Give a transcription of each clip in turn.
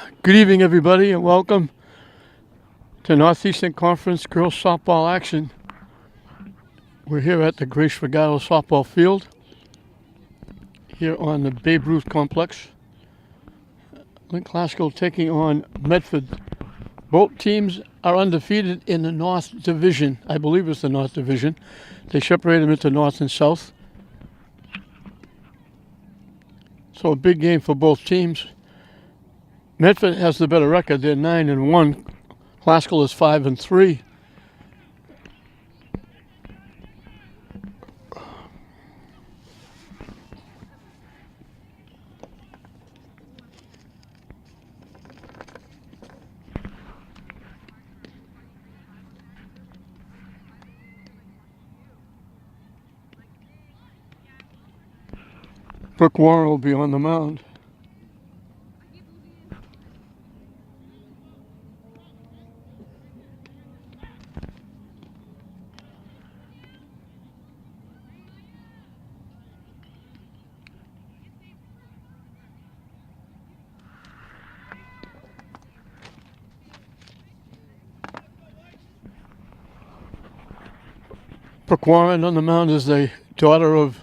Good evening, everybody, and welcome to Northeastern Conference Girls Softball action. We're here at the Grace Regato Softball Field, here on the Babe Ruth Complex. Lynn Classical taking on Medford. Both teams are undefeated in the North Division. I believe it's the North Division. They separate them into North and South. So a big game for both teams. Medford has the better record. They're 9-1. Classical is 5-3. Brooke Warren will be on the mound. Brooke Warren on the mound is the daughter of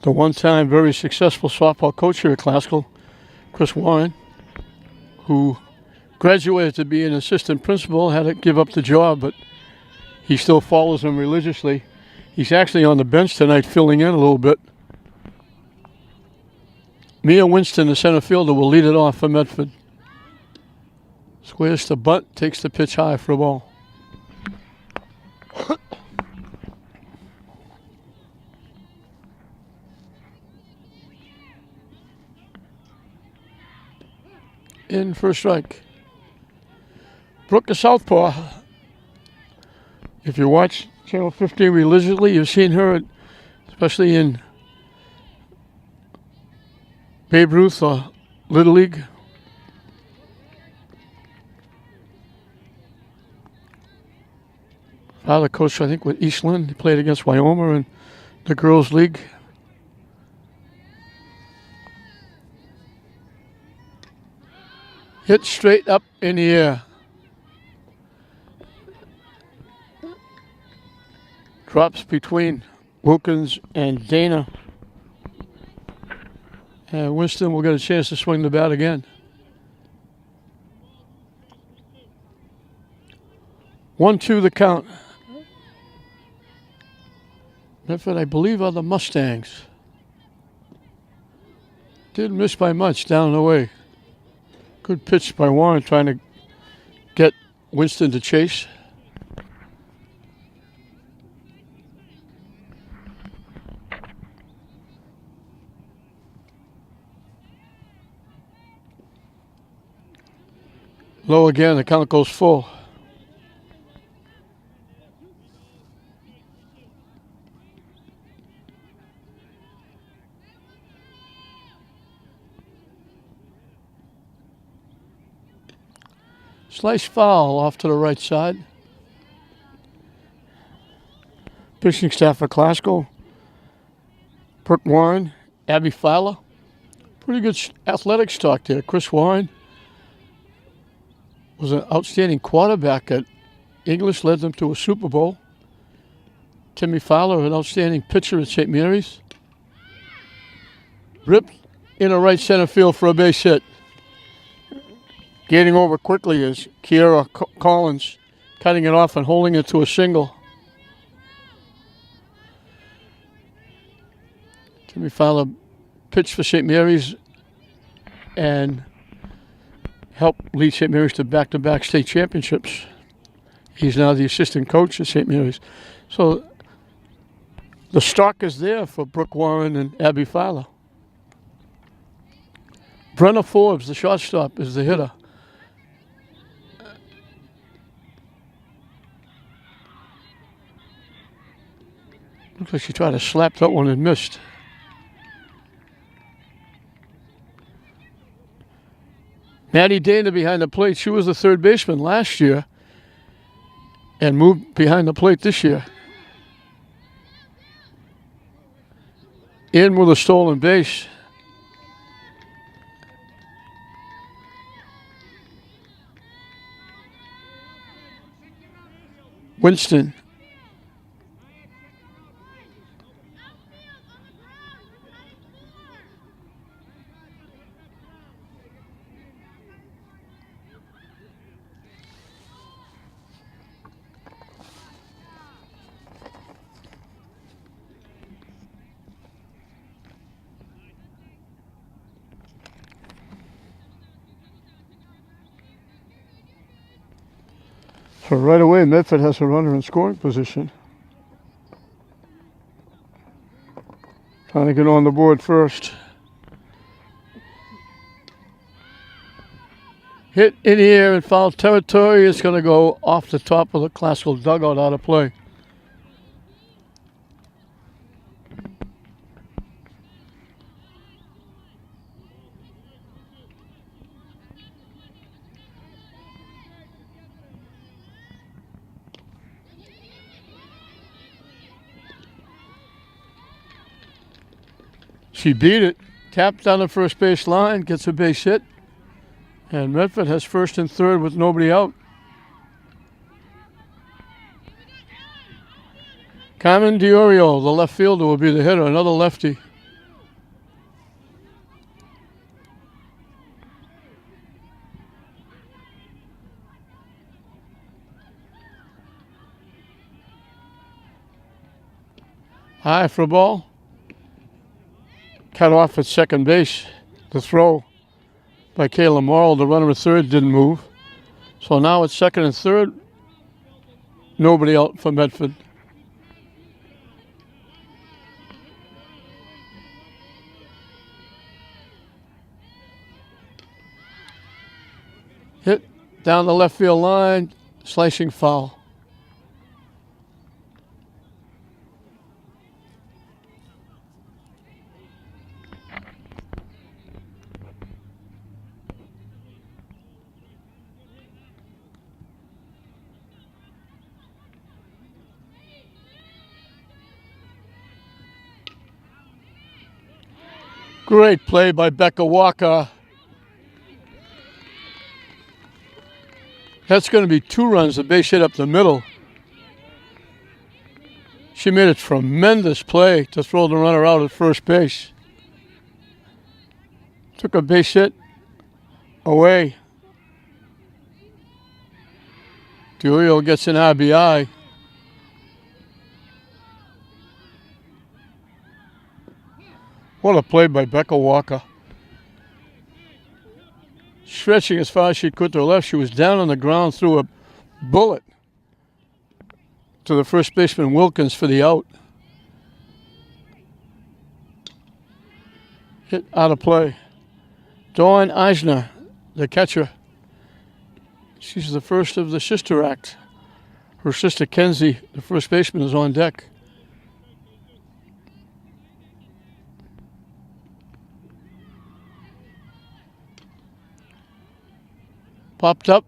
the one-time very successful softball coach here at Classical, Chris Warren, who graduated to be an assistant principal, had to give up the job, but he still follows him religiously. He's actually on the bench tonight filling in a little bit. Mia Winston, the center fielder, will lead it off for Medford. Squares to bunt, takes the pitch high for a ball. In for a strike. Brooke, the southpaw. If you watch Channel 15 religiously, you've seen her, especially in Babe Ruth or Little League. Father coached, I think, with Eastland. He played against Wyoming in the girls' league. Hit straight up in the air. Drops between Wilkins and Dana. And Winston will get a chance to swing the bat again. 1-2 the count. Medford, I believe, are the Mustangs. Didn't miss by much down the way. Good pitch by Warren trying to get Winston to chase. Low again, the count goes full. Slice foul off to the right side. Pitching staff for Classical. Brooke Warren, Abby Fowler. Pretty good athletic stock there. Chris Warren was an outstanding quarterback at English, led them to a Super Bowl. Timmy Fowler, an outstanding pitcher at St. Mary's. Ripped in a right center field for a base hit. Getting over quickly is Kiera Collins, cutting it off and holding it to a single. Timmy Fowler pitched for St. Mary's and helped lead St. Mary's to back-to-back state championships. He's now the assistant coach at St. Mary's. So the stock is there for Brooke Warren and Abby Fowler. Brenna Forbes, the shortstop, is the hitter. Looks like she tried to slap that one and missed. Maddie Dana behind the plate. She was the third baseman last year and moved behind the plate this year. In with a stolen base. Winston. So right away, Medford has a runner in scoring position. Trying to get on the board first. Hit in here in foul territory. It's going to go off the top of the classical dugout out of play. She beat it, tapped down the first base line, gets a base hit, and Medford has first and third with nobody out. Carmen Diorio, the left fielder, will be the hitter, another lefty. High for a ball. Cut off at second base. The throw by Kayla Morrill. The runner at third didn't move. So now it's second and third. Nobody out for Medford. Hit down the left field line. Slicing foul. Great play by Becca Walker. That's going to be 2 runs, a base hit up the middle. She made a tremendous play to throw the runner out at first base. Took a base hit away. Diorio gets an RBI. What a play by Becca Walker. Stretching as far as she could to the left. She was down on the ground, threw a bullet to the first baseman Wilkins for the out. Hit out of play. Dawn Eisner, the catcher. She's the first of the sister act. Her sister Kenzie, the first baseman, is on deck. Popped up.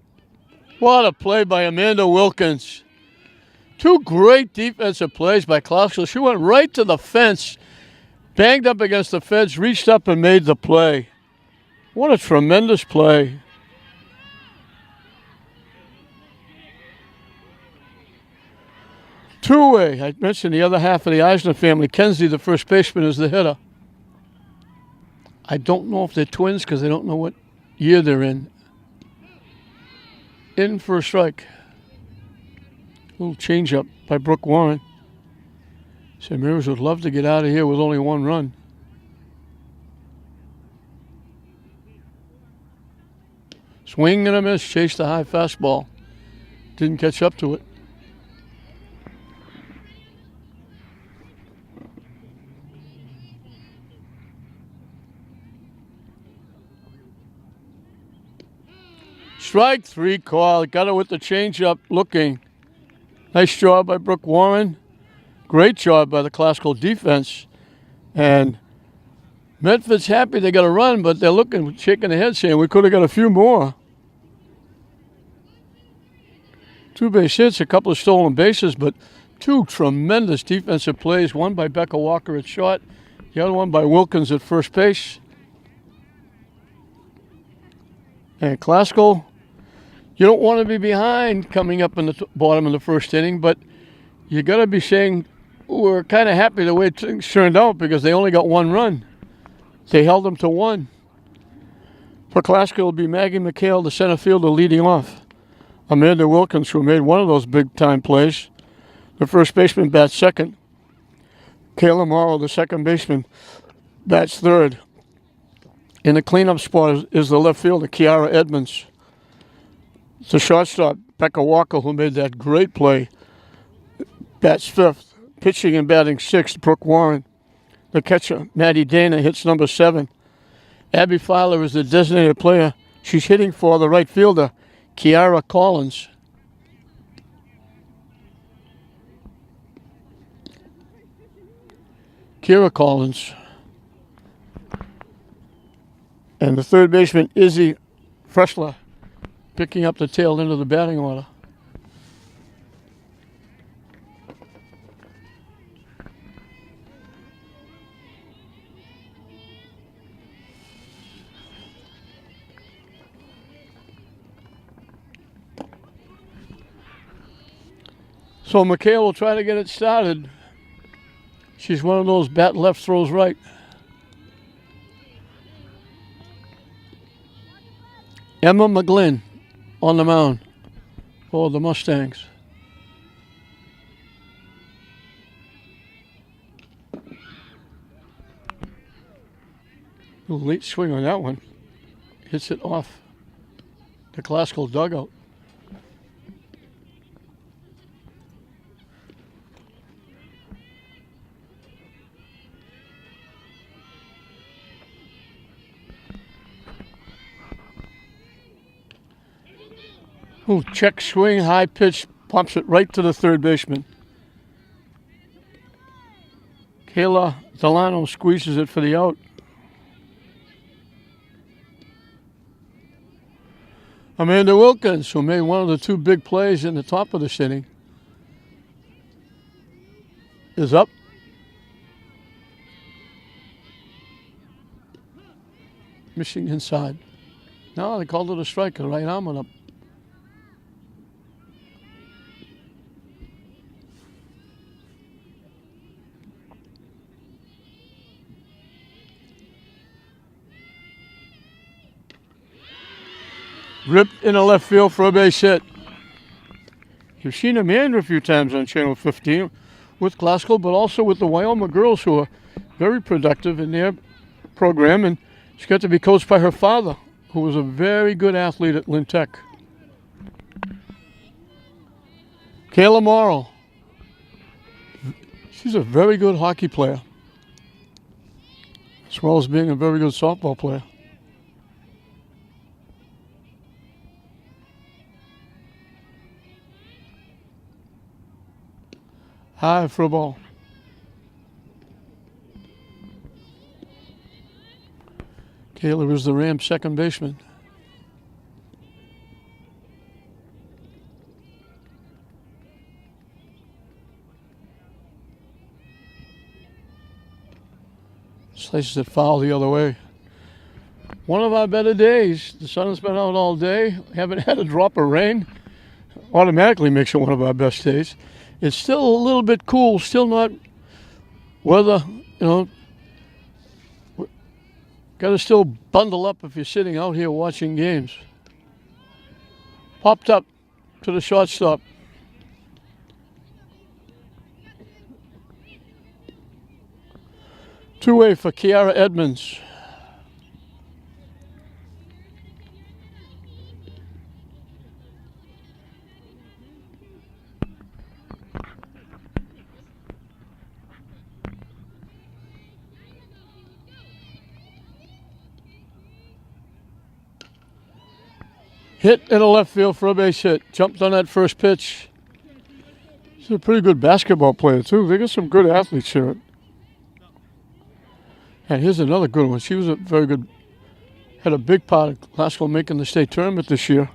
What a play by Amanda Wilkins. 2 great defensive plays by Clausen. She went right to the fence, banged up against the fence, reached up and made the play. What a tremendous play. Two-way. I mentioned the other half of the Eisner family. Kenzie, the first baseman, is the hitter. I don't know if they're twins because I don't know what year they're in. In for a strike. A little change-up by Brooke Warren. St. Mary's would love to get out of here with only 1 run. Swing and a miss. Chased the high fastball. Didn't catch up to it. Strike 3 call. Got it with the changeup looking. Nice job by Brooke Warren. Great job by the classical defense. And Medford's happy they got a run, but they're looking, shaking their head saying we could have got a few more. 2 base hits, a couple of stolen bases, but 2 tremendous defensive plays. One by Becca Walker at short, the other one by Wilkins at first base. And classical You don't want to be behind coming up in the bottom of the first inning, but you got to be saying we're kind of happy the way things turned out because they only got one run. They held them to one. For Glasgow, it'll be Maggie McHale, the center fielder, leading off. Amanda Wilkins, who made one of those big-time plays. The first baseman bats second. Kayla Morrow, the second baseman, bats third. In the cleanup spot is the left fielder, Kiara Edmonds. The shortstop, Becca Walker, who made that great play, bats fifth. Pitching and batting sixth, Brooke Warren. The catcher, Maddie Dana, hits number 7. Abby Filer is the designated player. She's hitting for the right fielder, Kiara Collins. Kiara Collins. And the third baseman, Izzy Freshler, picking up the tail end of the batting order. So McHale will try to get it started. She's one of those bat left, throws right. Emma McGlynn on the mound for the Mustangs. A little late swing on that one. Hits it off the Glasgow dugout. Ooh, check swing, high pitch, pumps it right to the third baseman. Kayla Delano squeezes it for the out. Amanda Wilkins, who made one of the two big plays in the top of this inning, is up. Missing inside. No, they called it a strike. The right arm went up. Ripped in the left field for a base hit. You've seen him meander a few times on Channel 15 with Glasgow, but also with the Wyoming girls, who are very productive in their program. And she got to be coached by her father, who was a very good athlete at Lynn Tech. Kayla Morrow. She's a very good hockey player, as well as being a very good softball player. High for a ball. Kayla is the Rams' second baseman. Slices it foul the other way. One of our better days. The sun has been out all day. Haven't had a drop of rain. Automatically makes it one of our best days. It's still a little bit cool, still not weather, got to still bundle up if you're sitting out here watching games. Popped up to the shortstop. Two-way for Kiara Edmonds. Hit in the left field for a base hit. Jumped on that first pitch. She's a pretty good basketball player, too. They got some good athletes here. And here's another good one. She was a very good, had a big part of Glasgow making the state tournament this year.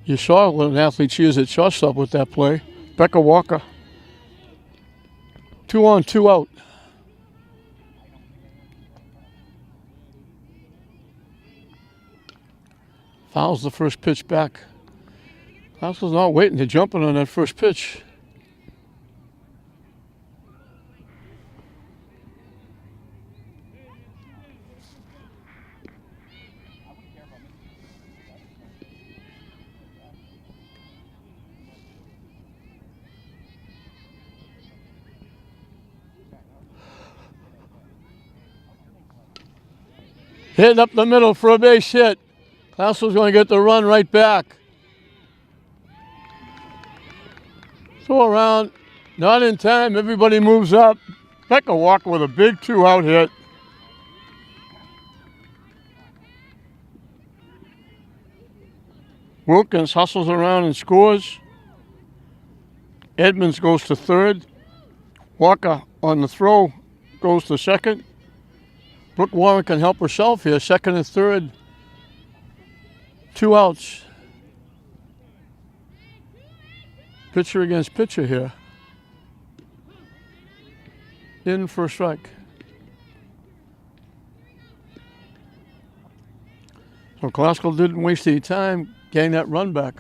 You saw what an athlete she is at shortstop with that play. Becca Walker. 2 on, 2 out. Fouls the first pitch back. Classical's not waiting. They're jumping on that first pitch. Hitting up the middle for a base hit. Classical's going to get the run right back. Throw around, not in time. Everybody moves up. Becker Walker with a big 2-out hit. Wilkins hustles around and scores. Edmonds goes to third. Walker on the throw goes to second. Brooke Warren can help herself here, second and third. 2 outs. Pitcher against pitcher here. In for a strike. So Classical didn't waste any time getting that run back.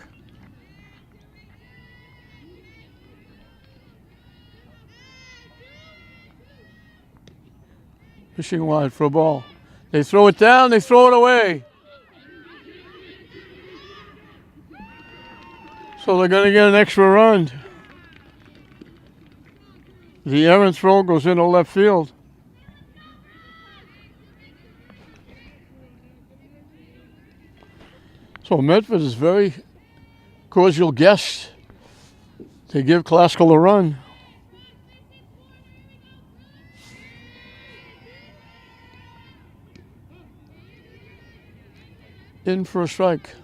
Fishing wide for a ball. They throw it down, they throw it away. So they're going to get an extra run. The errant throw goes into left field. So Medford is very cordial guests. They give Classical a run. In for a strike.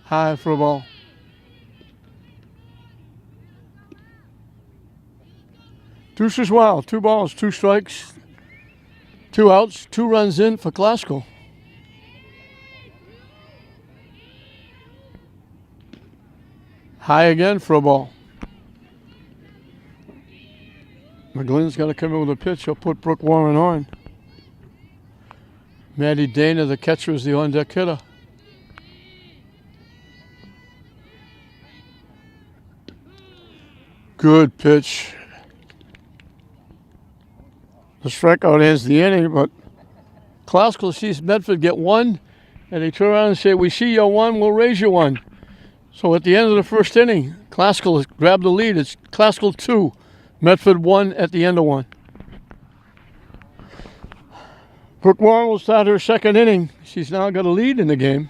High for a ball. Deuces wild. 2 balls, 2 strikes, 2 outs, 2 runs in for Classical. High again for a ball. McGlynn's got to come in with a pitch. He'll put Brooke Warren on. Maddie Dana, the catcher, is the on-deck hitter. Good pitch. The strikeout ends the inning, but Classical sees Medford get 1, and they turn around and say, "We see your 1, we'll raise your 1." So at the end of the first inning, Classical has grabbed the lead. It's Classical 2, Medford 1 at the end of 1. Brooke Warren will start her second inning. She's now got a lead in the game.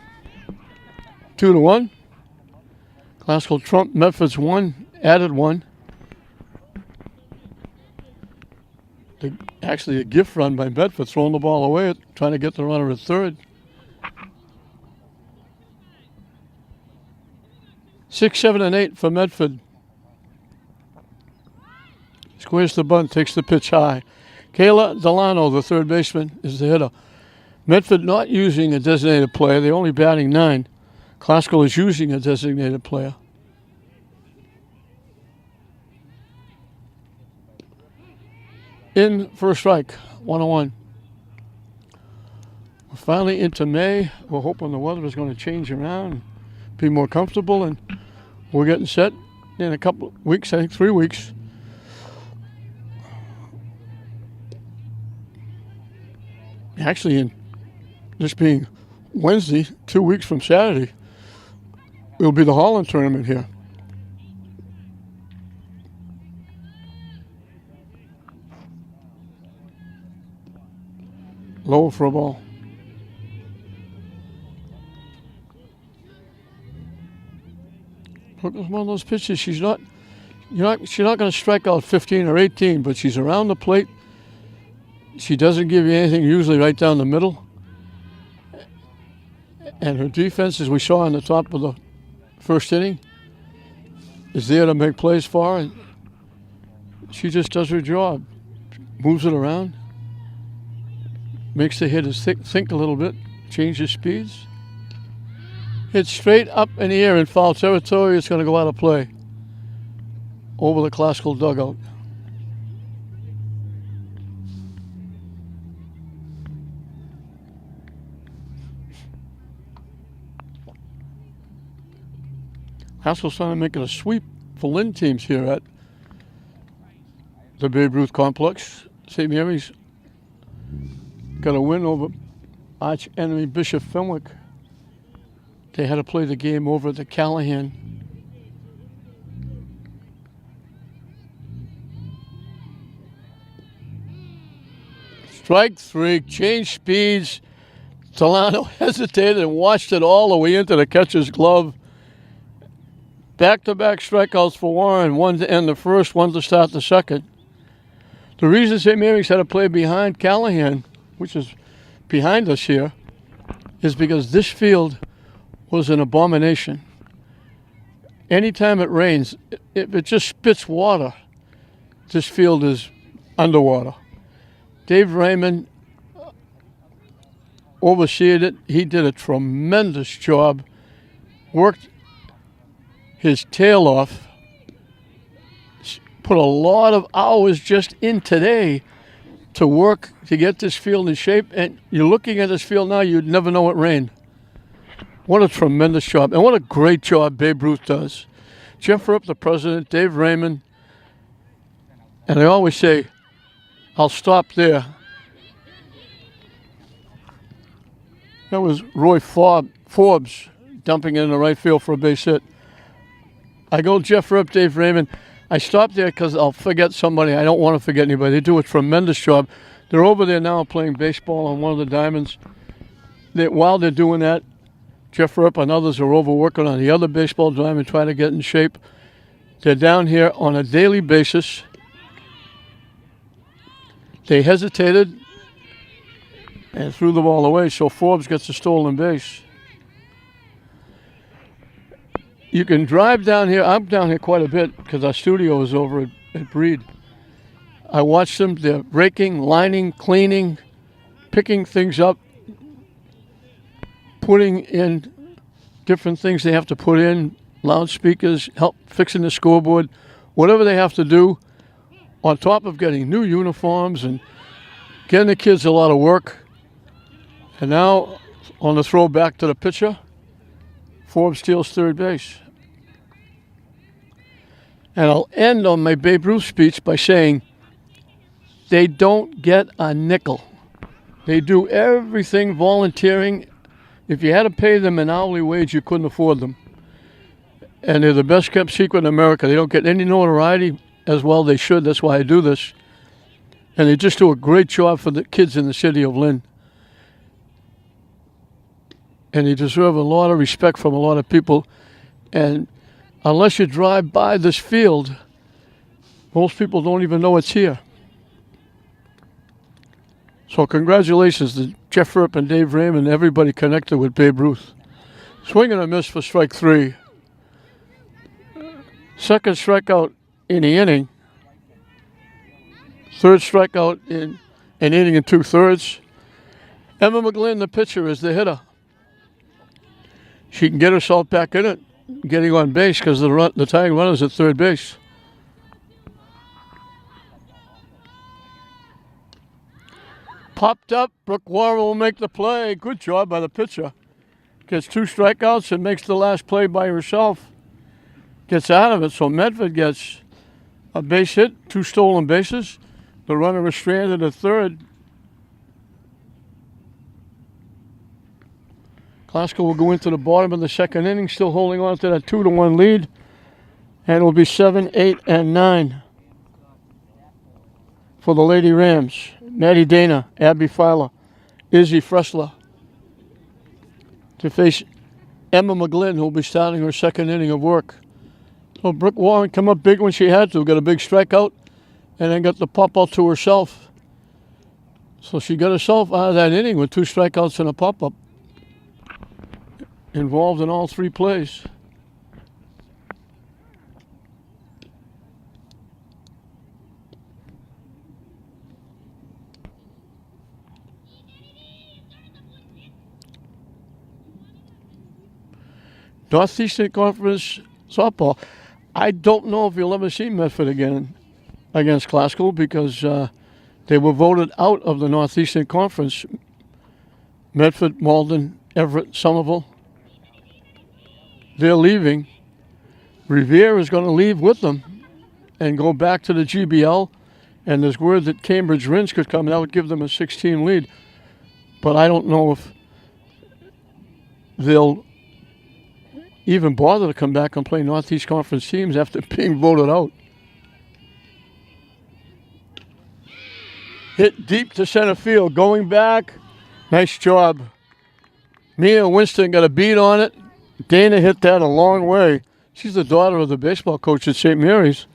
2-1. Classical trumped Medford's 1, added 1. Actually, a gift run by Medford, throwing the ball away, trying to get the runner at third. 6, 7, and 8 for Medford. Squares the bunt, takes the pitch high. Kayla Delano, the third baseman, is the hitter. Medford not using a designated player. They're only batting 9. Classical is using a designated player. In for a strike, 1-1. We're finally into May. We're hoping the weather is going to change around, be more comfortable, and we're getting set in a couple of weeks, I think 3 weeks. Actually, in this being Wednesday, 2 weeks from Saturday, it'll be the Holland tournament here. Low for a ball. Look, it's one of those pitches. She's not going to strike out 15 or 18, but she's around the plate. She doesn't give you anything usually right down the middle. And her defense, as we saw on the top of the first inning, is there to make plays for her. And she just does her job. Moves it around. Makes the hitters think a little bit. Changes speeds. Hits straight up in the air in foul territory. It's going to go out of play. over the classical dugout. Haskell's trying to make it a sweep for Lynn teams here at the Babe Ruth Complex. St. Mary's got a win over arch enemy Bishop Fenwick. They had to play the game over at the Callahan. Strike three, change speeds. Delano hesitated and watched it all the way into the catcher's glove. Back-to-back strikeouts for Warren, one to end the first, one to start the second. The reason St. Mary's had to play behind Callahan, which is behind us here, is because this field was an abomination. Anytime it rains, if it just spits water, this field is underwater. Dave Raymond overseed it. He did a tremendous job, worked his tail off, put a lot of hours just in today to work to get this field in shape. And you're looking at this field now, you'd never know it rained. What a tremendous job, and what a great job Babe Ruth does. Jeff Rupp, the president, Dave Raymond, and I always say, I'll stop there. That was Roy Forbes dumping it in the right field for a base hit. I go Jeff Rupp, Dave Raymond. I stop there because I'll forget somebody. I don't want to forget anybody. They do a tremendous job. They're over there now playing baseball on one of the diamonds. While they're doing that, Jeff Rupp and others are over working on the other baseball diamond, trying to get in shape. They're down here on a daily basis. They hesitated and threw the ball away, so Forbes gets a stolen base. You can drive down here. I'm down here quite a bit because our studio is over at Breed. I watch them. They're raking, lining, cleaning, picking things up, putting in different things they have to put in, loudspeakers, help fixing the scoreboard, whatever they have to do, on top of getting new uniforms and getting the kids a lot of work. And now, on the throw back to the pitcher, Forbes steals third base. And I'll end on my Babe Ruth speech by saying, they don't get a nickel. They do everything volunteering. If you had to pay them an hourly wage, you couldn't afford them. And they're the best kept secret in America. They don't get any notoriety as well they should. That's why I do this. And they just do a great job for the kids in the city of Lynn. And they deserve a lot of respect from a lot of people. And unless you drive by this field, most people don't even know it's here. So congratulations to Jeff Rupp and Dave Raymond and everybody connected with Babe Ruth. Swing and a miss for strike three. Second strikeout in the inning. Third strikeout in an inning and 2/3. Emma McGlynn, the pitcher, is the hitter. She can get herself back in it, getting on base because the tying runner's at third base. Popped up. Brooke Warren will make the play. Good job by the pitcher. Gets 2 strikeouts and makes the last play by herself. Gets out of it, so Medford gets a base hit, 2 stolen bases. The runner is stranded at third. Glasgow will go into the bottom of the second inning, still holding on to that 2-1 lead. And it will be 7, 8, and 9 for the Lady Rams. Maddie Dana, Abby Filer, Izzy Fressler to face Emma McGlynn, who will be starting her second inning of work. So Brooke Warren come up big when she had to, got a big strikeout, and then got the pop-out to herself. So she got herself out of that inning with 2 strikeouts and a pop-up. Involved in all 3 plays. Northeastern Conference softball. I don't know if you'll ever see Medford again against Glasgow because they were voted out of the Northeastern Conference. Medford, Malden, Everett, Somerville. They're leaving. Revere is going to leave with them and go back to the GBL. And there's word that Cambridge Rins could come. That would give them a 6-team lead. But I don't know if they'll even bother to come back and play Northeast Conference teams after being voted out. Hit deep to center field. Going back. Nice job. Mia Winston got a beat on it. Dana hit that a long way. She's the daughter of the baseball coach at St. Mary's.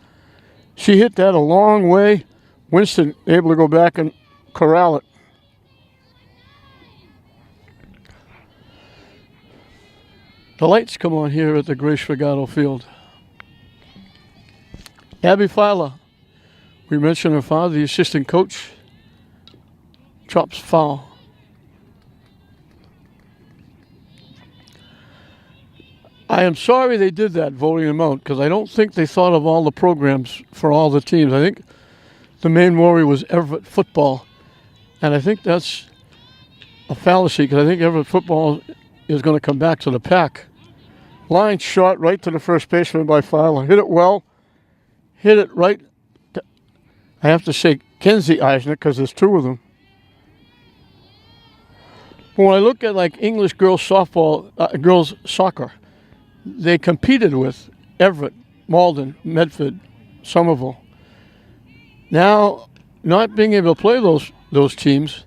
She hit that a long way. Winston able to go back and corral it. The lights come on here at the Grace Regato Field. Abby Filer. We mentioned her father, the assistant coach. Chops foul. I am sorry they did that, voting them out, because I don't think they thought of all the programs for all the teams. I think the main worry was Everett football, and I think that's a fallacy, because I think Everett football is going to come back to the pack. Line shot right to the first baseman by Filer. Hit it well. Hit it right to, I have to say Kenzie Eisner, because there's two of them. But when I look at like English girls softball, girls soccer, they competed with Everett, Malden, Medford, Somerville. Now, not being able to play those teams,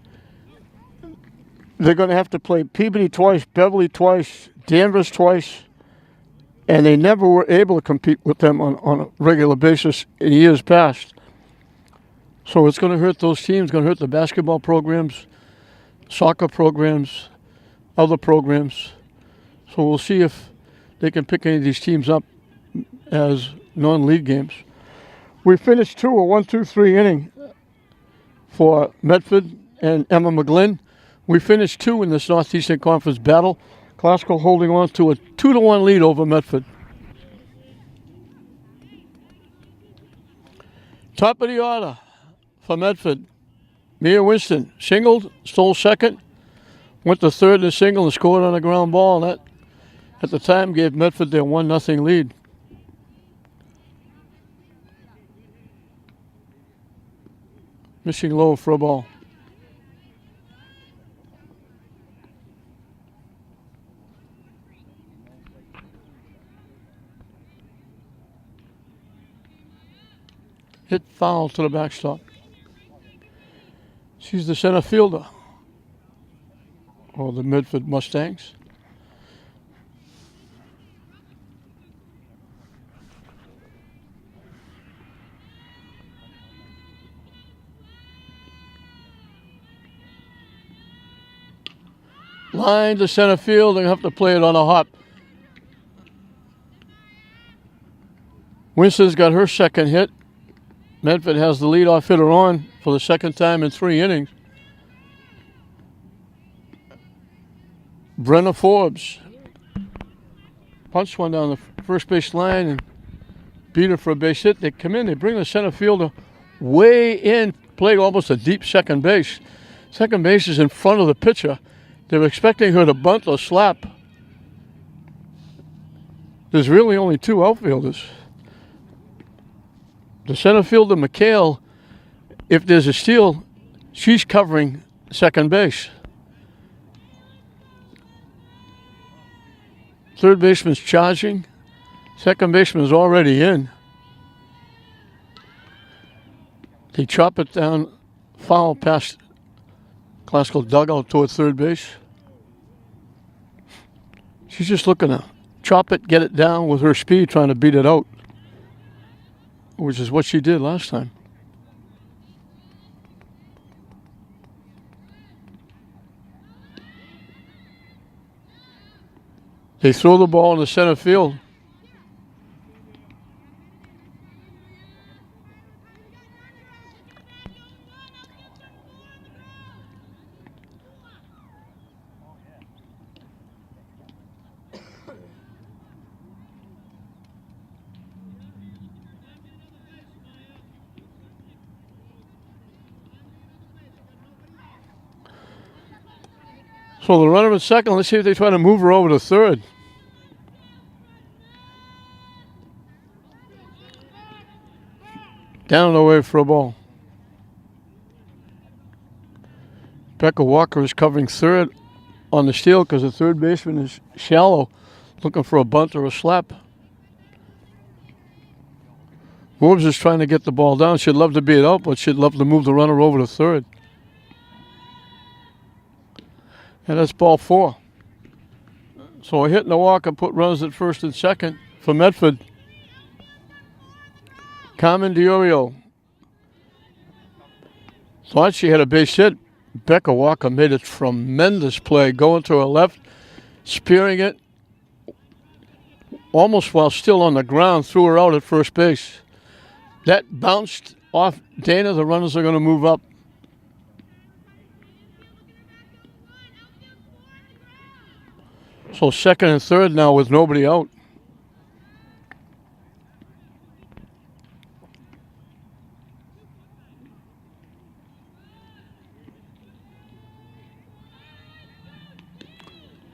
they're going to have to play Peabody twice, Beverly twice, Danvers twice, and they never were able to compete with them on a regular basis in years past. So it's going to hurt those teams, going to hurt the basketball programs, soccer programs, other programs. So we'll see if they can pick any of these teams up as non-league games. We finished a 1-2-3 inning for Medford and Emma McGlynn. We finished 2 in this Northeastern Conference battle. Glasgow holding on to a 2-1 lead over Medford. Top of the order for Medford. Mia Winston singled, stole second, went to third in a single and scored on a ground ball. And that, at the time, gave Medford their 1-0 lead. Missing low for a ball. Hit foul to the backstop. She's the center fielder. Or the Medford Mustangs. Line to center field. They have to play it on a hop. Winston's got her second hit. Medford has the leadoff hitter on for the second time in 3 innings. Brenna Forbes punched one down the first base line and beat her for a base hit. They come in, they bring the center fielder way in, played almost a deep second base. Second base is in front of the pitcher. They're expecting her to bunt or slap. There's really only 2 outfielders. The center fielder, McHale, if there's a steal, she's covering second base. Third baseman's charging. Second baseman's already in. They chop it down, foul past Glasgow dugout toward third base. She's just looking to chop it, get it down with her speed, trying to beat it out, which is what she did last time. They throw the ball in the center field. So the runner at second, let's see if they try to move her over to third. Down and away for a ball. Becca Walker is covering third on the steal because the third baseman is shallow, looking for a bunt or a slap. Forbes is trying to get the ball down. She'd love to be it out, but she'd love to move the runner over to third. And that's ball 4. So a hit and a walk and put runners at first and second for Medford. Carmen DiOrio thought she had a base hit. Becca Walker made a tremendous play, going to her left, spearing it, almost while still on the ground, threw her out at first base. That bounced off Dana. The runners are going to move up. So second and third now with nobody out.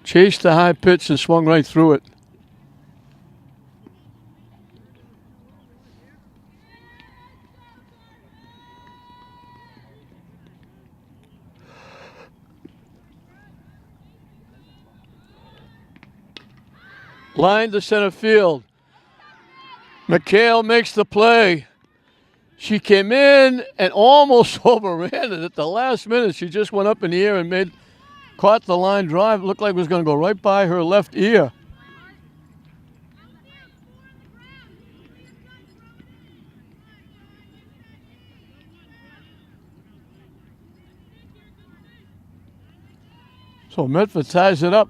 Chased the high pitch and swung right through it. Line to center field. McHale makes the play. She came in and almost overran it at the last minute. She just went up in the air and caught the line drive. Looked like it was going to go right by her left ear. So Medford ties it up.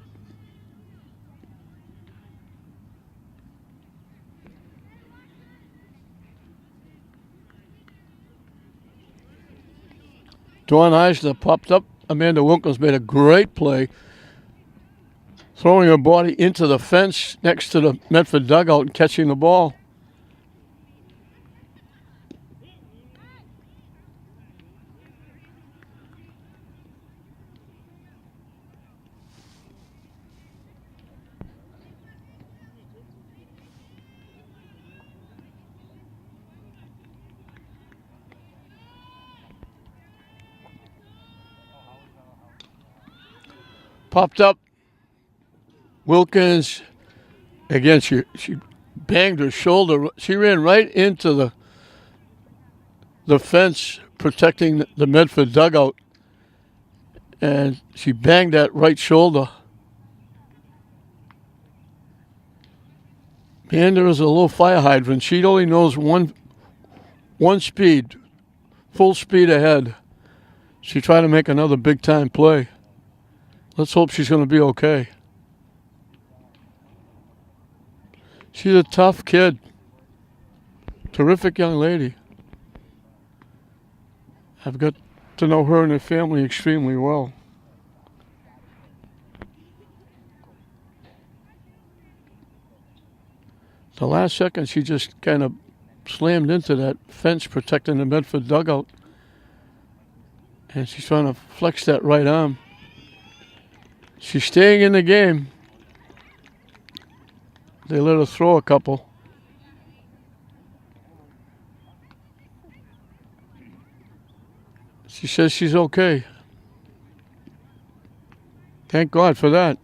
Dawn Eisner popped up. Amanda Wilkins made a great play, throwing her body into the fence next to the Medford dugout and catching the ball. Popped up. Wilkins, again, she banged her shoulder. She ran right into the fence protecting the Medford dugout. And she banged that right shoulder. Mander is a little fire hydrant. She only knows one speed, full speed ahead. She tried to make another big-time play. Let's hope she's going to be okay. She's a tough kid. Terrific young lady. I've got to know her and her family extremely well. The last second, she just kind of slammed into that fence protecting the Medford dugout. And she's trying to flex that right arm. She's staying in the game. They let her throw a couple. She says she's okay. Thank God for that.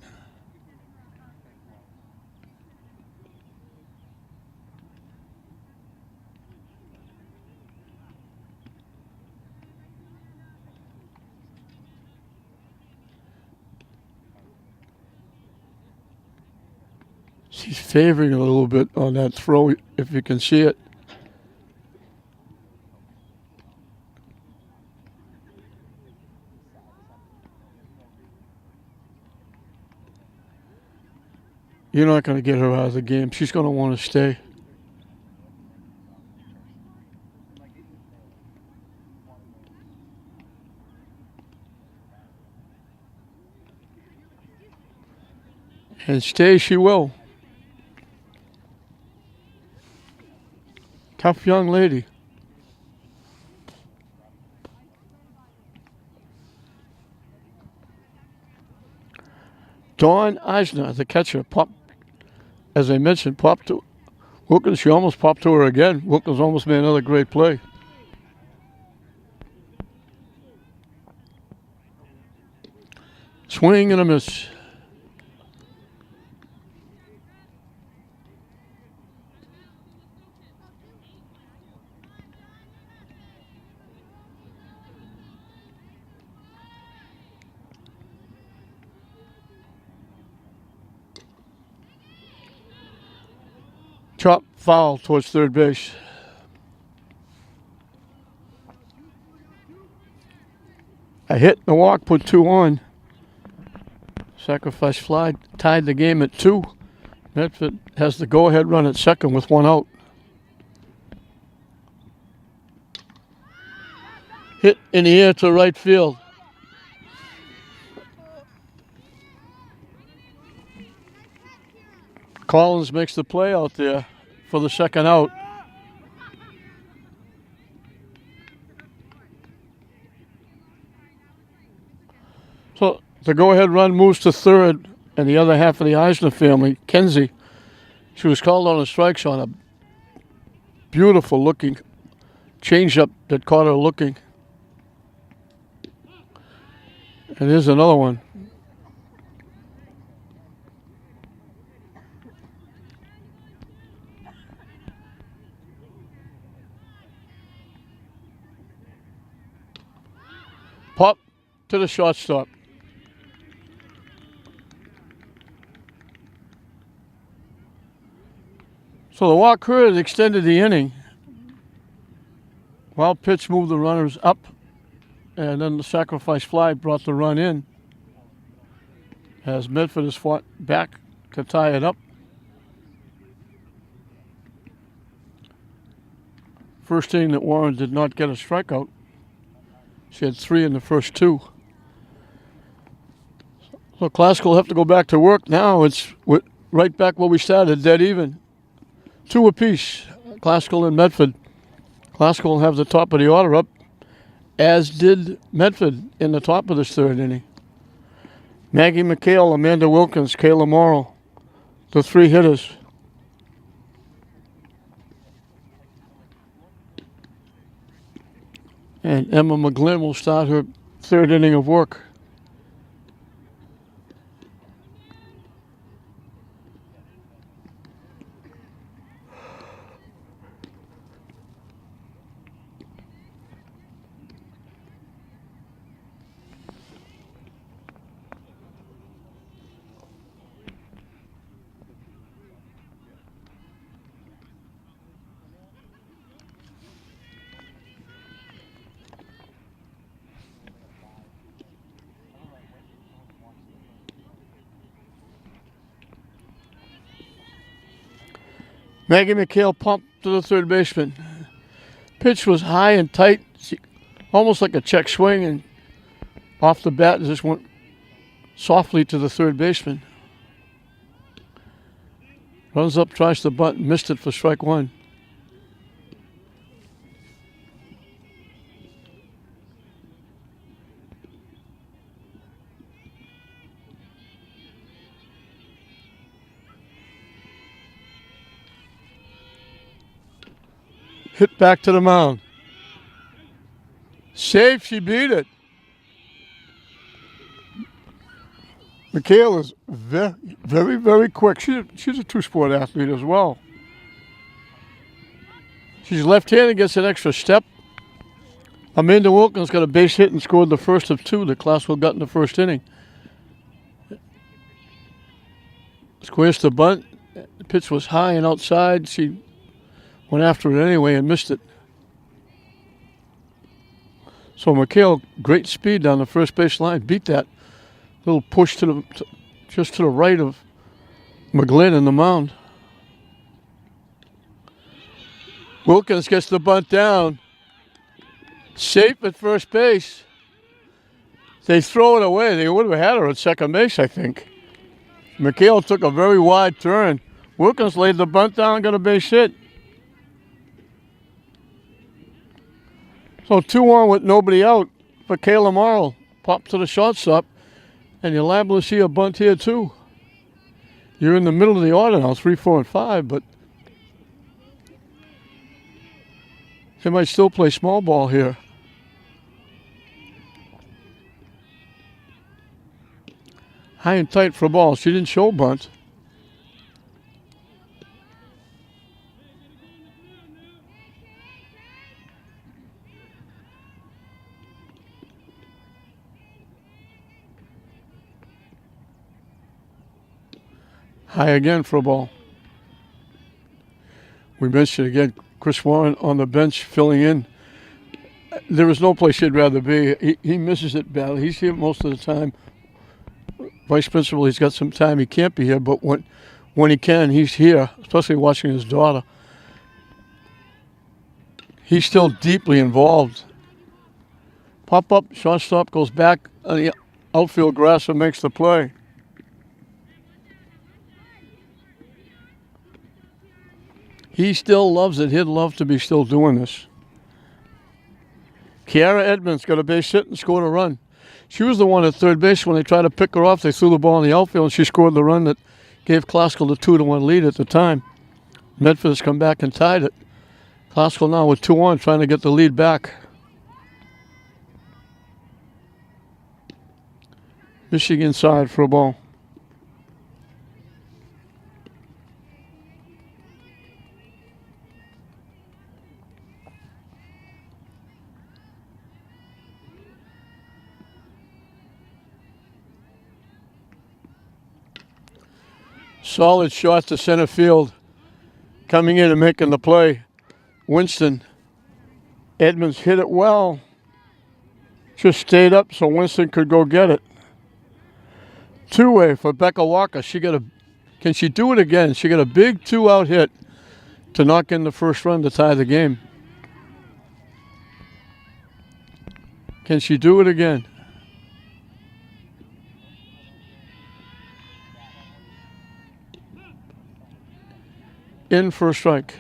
She's favoring a little bit on that throw, if you can see it. You're not going to get her out of the game. She's going to want to stay. And stay she will. Tough young lady. Dawn Eisner, the catcher, popped, as I mentioned, popped to Wilkins. She almost popped to her again. Wilkins almost made another great play. Swing and a miss. Chop foul towards third base. A hit and a walk put 2 on. Sacrifice fly tied the game at 2. Medford has the go-ahead run at second with 1 out. Hit in the air to right field. Collins makes the play out there for the second out. So the go-ahead run moves to third, and the other half of the Eisner family, Kenzie, she was called on a strike on a beautiful-looking changeup that caught her looking. And here's another one. Pop to the shortstop. So the walk hurt extended the inning. Wild pitch moved the runners up, and then the sacrifice fly brought the run in as Medford has fought back to tie it up. First inning that Warren did not get a strikeout. She had 3 in the first 2. So Classical will have to go back to work now. It's right back where we started, dead even. 2 apiece, Classical and Medford. Classical will have the top of the order up, as did Medford in the top of this third inning. Maggie McHale, Amanda Wilkins, Kayla Morrow, the 3 hitters. And Emma McGlynn will start her third inning of work. Maggie McHale pumped to the third baseman. Pitch was high and tight, almost like a check swing, and off the bat, it just went softly to the third baseman. Runs up, tries to bunt, missed it for strike 1. Hit back to the mound. Safe, she beat it. McHale is very, very, very quick. She's a two-sport athlete as well. She's left-handed, gets an extra step. Amanda Wilkins got a base hit and scored the first of 2 that Classical got in the first inning. Squares to bunt. The pitch was high and outside. She went after it anyway and missed it. So McHale, great speed down the first base line, beat that little push just to the right of McGlynn in the mound. Wilkins gets the bunt down. Safe at first base. They throw it away. They would have had her at second base, I think. McHale took a very wide turn. Wilkins laid the bunt down and got a base hit. So 2-1 with nobody out for Kayla Morrow. Popped to the shortstop. And you're liable to see a bunt here too. You're in the middle of the order now, 3, 4, and 5, but they might still play small ball here. High and tight for a ball. She didn't show bunt. High again for a ball. We mentioned again Chris Warren on the bench filling in. There is no place he'd rather be. He misses it badly. He's here most of the time. Vice principal, he's got some time he can't be here, but when he can, he's here, especially watching his daughter. He's still deeply involved. Pop up, shortstop goes back on the outfield grass and makes the play. He still loves it. He'd love to be still doing this. Kiara Edmonds got a base hit and scored a run. She was the one at third base when they tried to pick her off. They threw the ball in the outfield, and she scored the run that gave Classical the 2-1 lead at the time. Medford has come back and tied it. Classical now with 2 on, trying to get the lead back. Michigan side for a ball. Solid shot to center field. Coming in and making the play. Winston. Edmonds hit it well. Just stayed up so Winston could go get it. Two-way for Becca Walker. Can she do it again? She got a big 2-out hit to knock in the first run to tie the game. Can she do it again? In for a strike.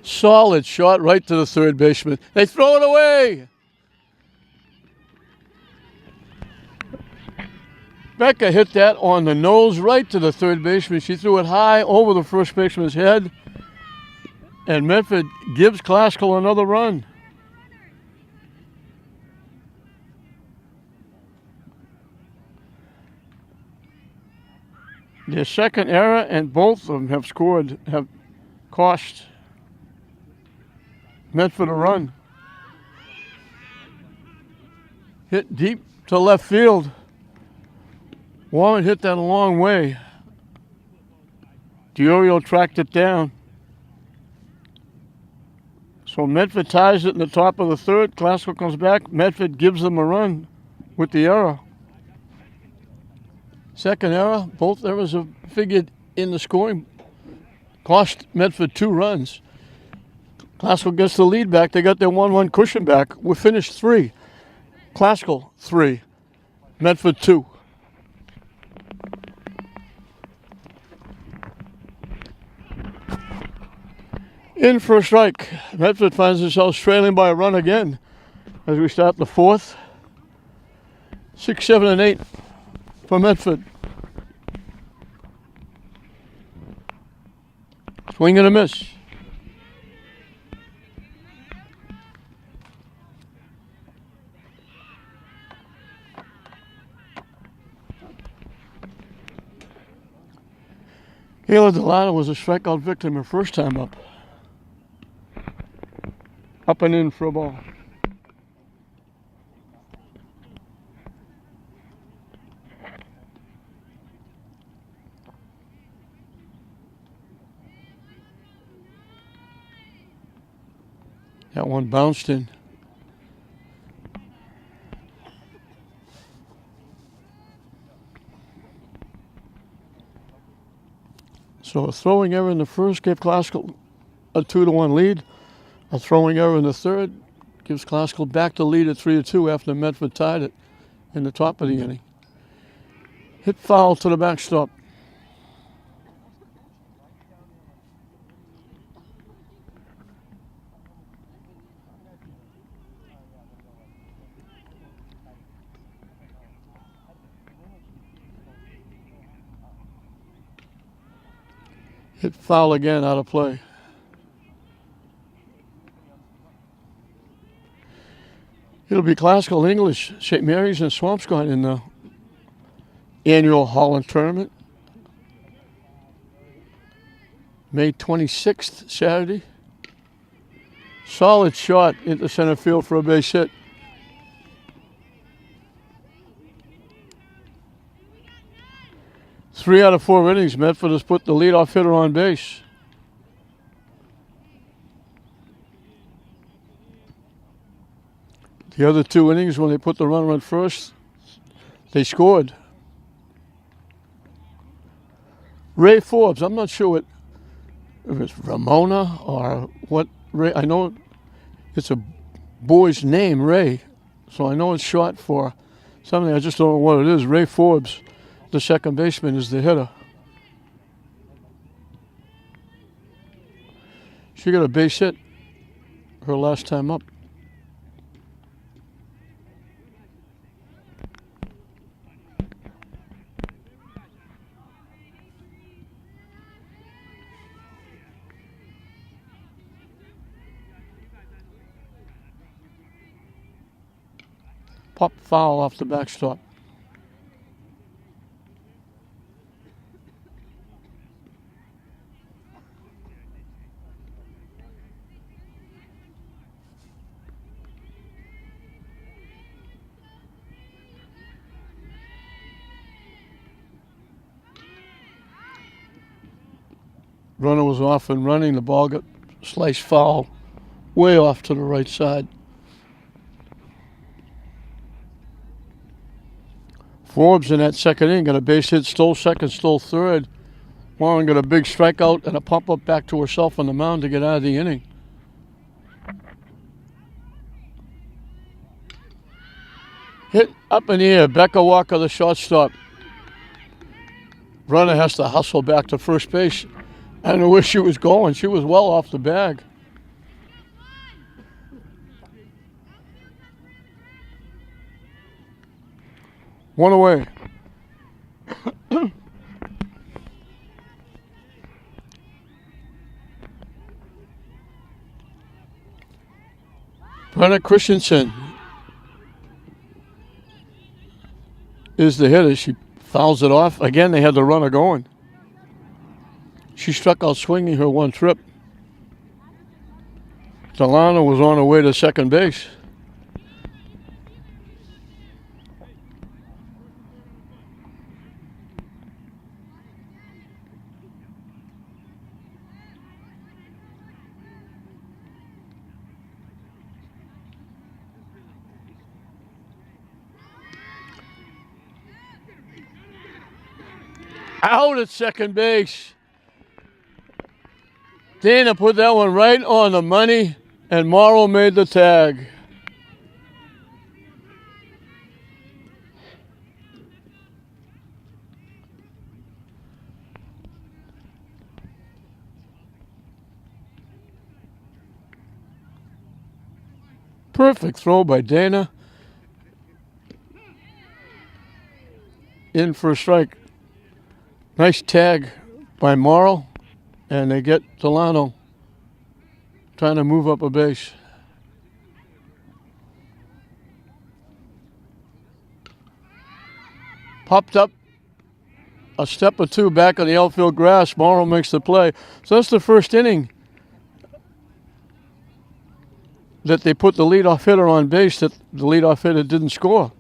Solid shot right to the third baseman. They throw it away. Becca hit that on the nose right to the third baseman. She threw it high over the first baseman's head. And Medford gives Classical another run. Their second error, and both of them have cost Medford a run. Hit deep to left field. Warren hit that a long way. Diorio tracked it down. So Medford ties it in the top of the third. Classical comes back. Medford gives them a run with the error. Second error. Both errors have figured in the scoring. Cost Medford 2 runs. Classical gets the lead back. They got their 1-1 cushion back. We're finished 3. Classical 3. Medford 2. In for a strike. Medford finds themselves trailing by a run again as we start the fourth. 6, 7, and 8 for Medford. Swing and a miss. Kayla Delano was a strikeout victim her first time up. Up and in for a ball. That one bounced in. So a throwing error in the first gave Classical a 2-1 lead. A throwing error in the third gives Classical back to lead at 3-2 after Medford tied it in the top of the inning. Hit foul to the backstop. Hit foul again, out of play. It'll be classical English, St. Mary's and Swampscott in the annual Holland tournament. May 26th, Saturday. Solid shot into center field for a base hit. Three out of four innings, Medford has put the leadoff hitter on base. The other two innings, when they put the runner on first, they scored. Ray Forbes, I'm not sure if it's Ramona or what Ray. I know it's a boy's name, Ray, so I know it's short for something. I just don't know what it is. Ray Forbes, the second baseman, is the hitter. She got a base hit her last time up. Pop foul off the backstop. Runner was off and running. The ball got sliced foul way off to the right side. Forbes in that second inning got a base hit, stole second, stole third. Warren got a big strikeout and a pump up back to herself on the mound to get out of the inning. Hit up in the air. Becca Walker, the shortstop. Runner has to hustle back to first base. I don't know where she was going. She was well off the bag. One away. Brenna Christensen is the hitter. She fouls it off. Again, they had the runner going. She struck out swinging her one trip. Delano was on her way to second base. Out at second base. Dana put that one right on the money, and Morrow made the tag. Perfect throw by Dana. In for a strike. Nice tag by Morrow, and they get Delano trying to move up a base. Popped up a step or two back on the outfield grass. Morrow makes the play. So that's the first inning that they put the leadoff hitter on base, that the leadoff hitter didn't score.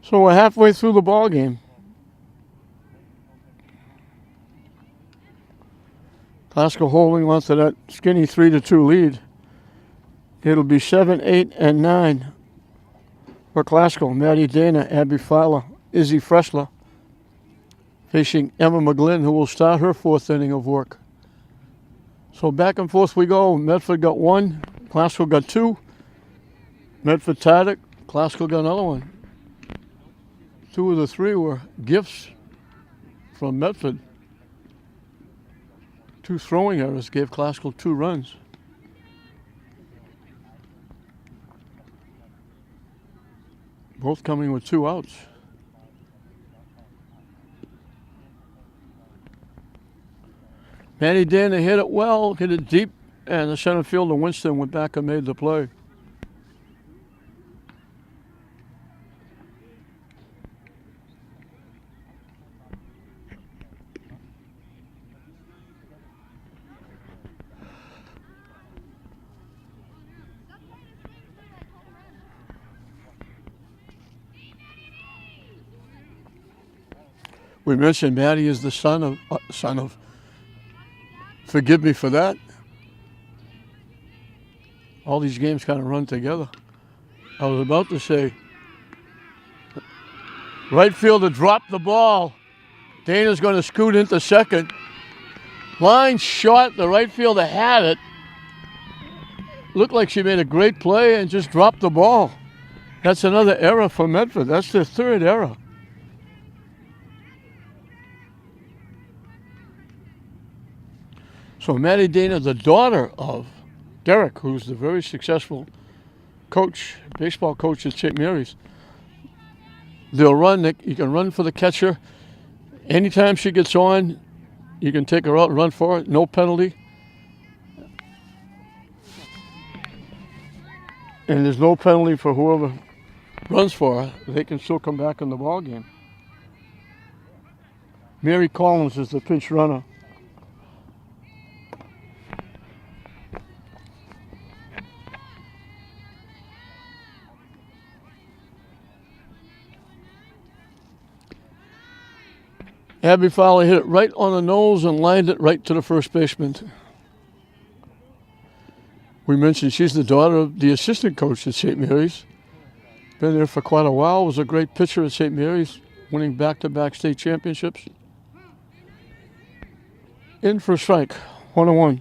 So we're halfway through the ball game. Glasgow holding on to that skinny 3-2 lead. It'll be 7, 8, and 9 for Glasgow. Maddie Dana, Abby Fowler, Izzy Fressler, facing Emma McGlynn, who will start her fourth inning of work. So back and forth we go. Medford got one, Classical got two. Medford tied it, Classical got another one. Two of the three were gifts from Medford. Two throwing errors gave Classical 2 runs. Both coming with 2 outs. Maddie Dana hit it well, hit it deep, and the center fielder Winston went back and made the play. We mentioned Maddie is the son of, forgive me for that. All these games kind of run together. I was about to say, right fielder dropped the ball. Dana's going to scoot into second. Line shot, the right fielder had it. Looked like she made a great play and just dropped the ball. That's another error for Medford. That's their third error. So Maddie Dana, the daughter of Derek, who's the very successful coach, baseball coach at St. Mary's. They'll run, you can run for the catcher. Anytime she gets on, you can take her out and run for it, no penalty. And there's no penalty for whoever runs for her. They can still come back in the ball game. Mary Collins is the pinch runner. Abby Fowler hit it right on the nose and lined it right to the first baseman. We mentioned she's the daughter of the assistant coach at St. Mary's. Been there for quite a while. Was a great pitcher at St. Mary's, winning back-to-back state championships. In for a strike, 1-1.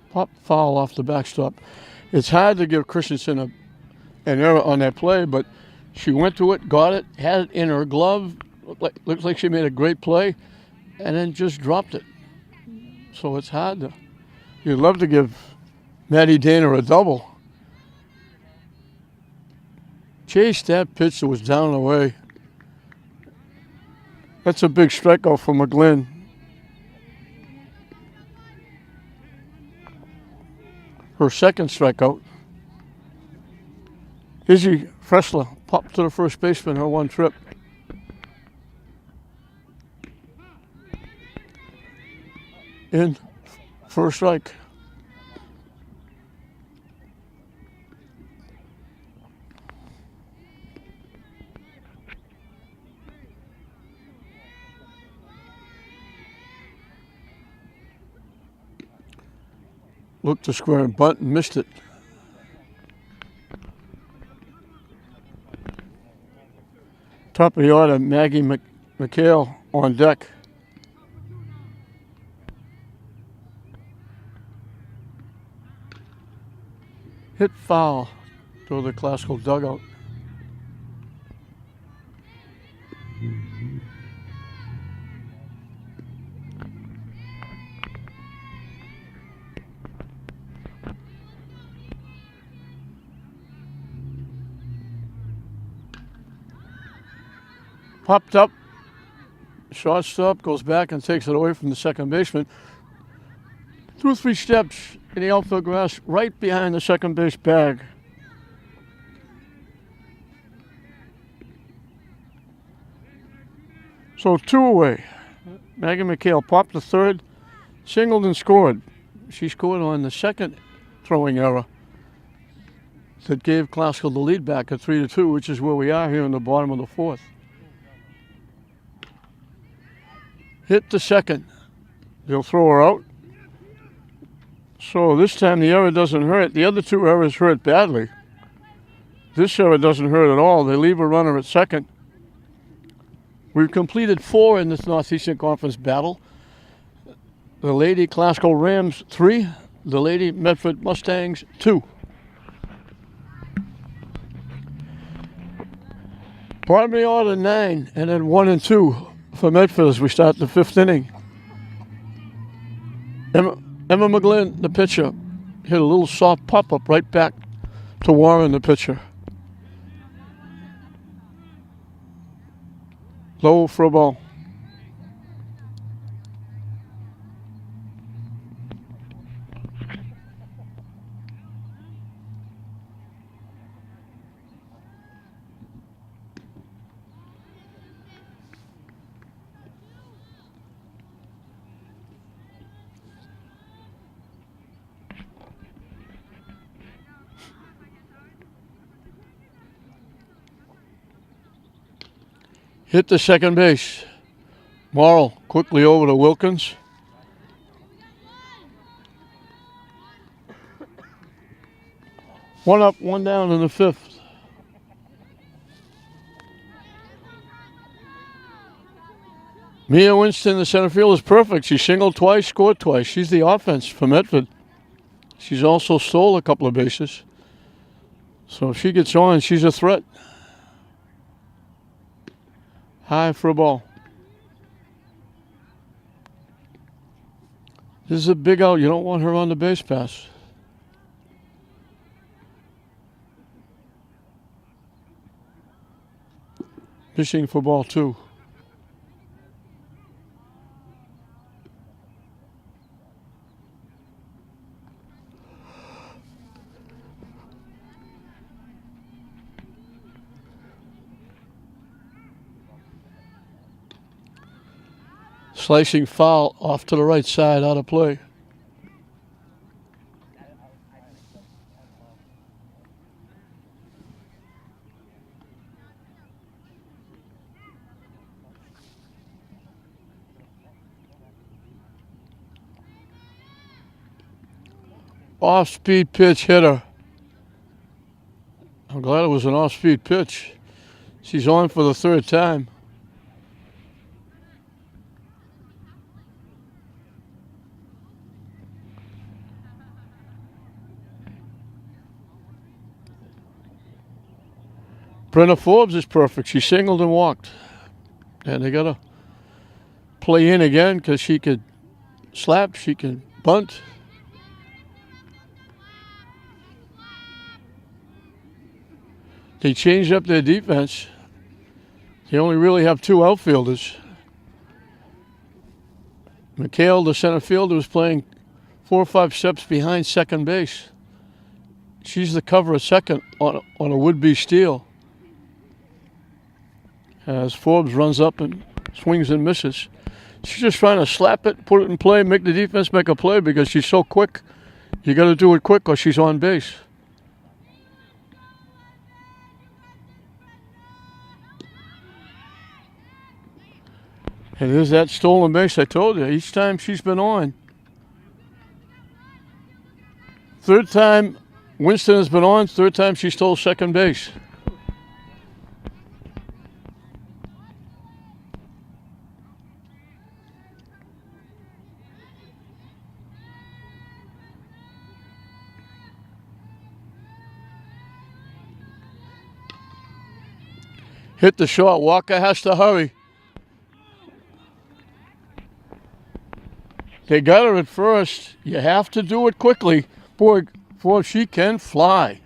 Pop foul off the backstop. It's hard to give Christensen an error on that play, but she went to it, got it, had it in her glove. Looks like she made a great play, and then just dropped it. So it's hard to. You'd love to give Maddie Dana a double. Chased that pitch that was down and away. That's a big strikeout for McGlynn. Her second strikeout. Izzy Fressler popped to the first baseman, her one trip. In for a strike. Looked to square and bunt and missed it. Top of the order, Maggie McHale on deck. Hit foul to the Classical dugout. Popped up, shortstop goes back and takes it away from the second baseman. 2 or 3 steps in the outfield grass right behind the second base bag. So 2 away. Maggie McHale popped the third, singled and scored. She scored on the second throwing error that gave Classical the lead back at 3-2, which is where we are here in the bottom of the fourth. Hit to second. They'll throw her out. So this time the error doesn't hurt. The other two errors hurt badly. This error doesn't hurt at all. They leave a runner at second. We've completed 4 in this Northeastern Conference battle. The Lady Classical Rams 3, the Lady Medford Mustangs 2. Bottom of the order 9, and then 1 and 2 for Medford as we start the 5th inning. Emma McGlynn, the pitcher, hit a little soft pop-up right back to Warren, the pitcher. Low for a ball. Hit the second base. Morrill quickly over to Wilkins. One up, one down in the 5th. Mia Winston, the center field, is perfect. She singled twice, scored twice. She's the offense for Medford. She's also stole a couple of bases. So if she gets on, she's a threat. High for a ball. This is a big out. You don't want her on the base pass. Fishing for ball 2. Slicing foul off to the right side, out of play. Off-speed pitch hitter. I'm glad it was an off-speed pitch. She's on for the 3rd time. Brenna Forbes is perfect. She singled and walked. And they got to play in again because she could slap, she can bunt. They changed up their defense. They only really have 2 outfielders. McHale, the center fielder, was playing 4 or 5 steps behind second base. She's the cover of second on a would-be steal. As Forbes runs up and swings and misses. She's just trying to slap it, put it in play, make the defense make a play because she's so quick. You got to do it quick or she's on base. And there's that stolen base I told you. Each time she's been on. 3rd time Winston has been on. 3rd time she stole second base. Hit the short. Walker has to hurry. They got her at first. You have to do it quickly. Boy, before she can fly.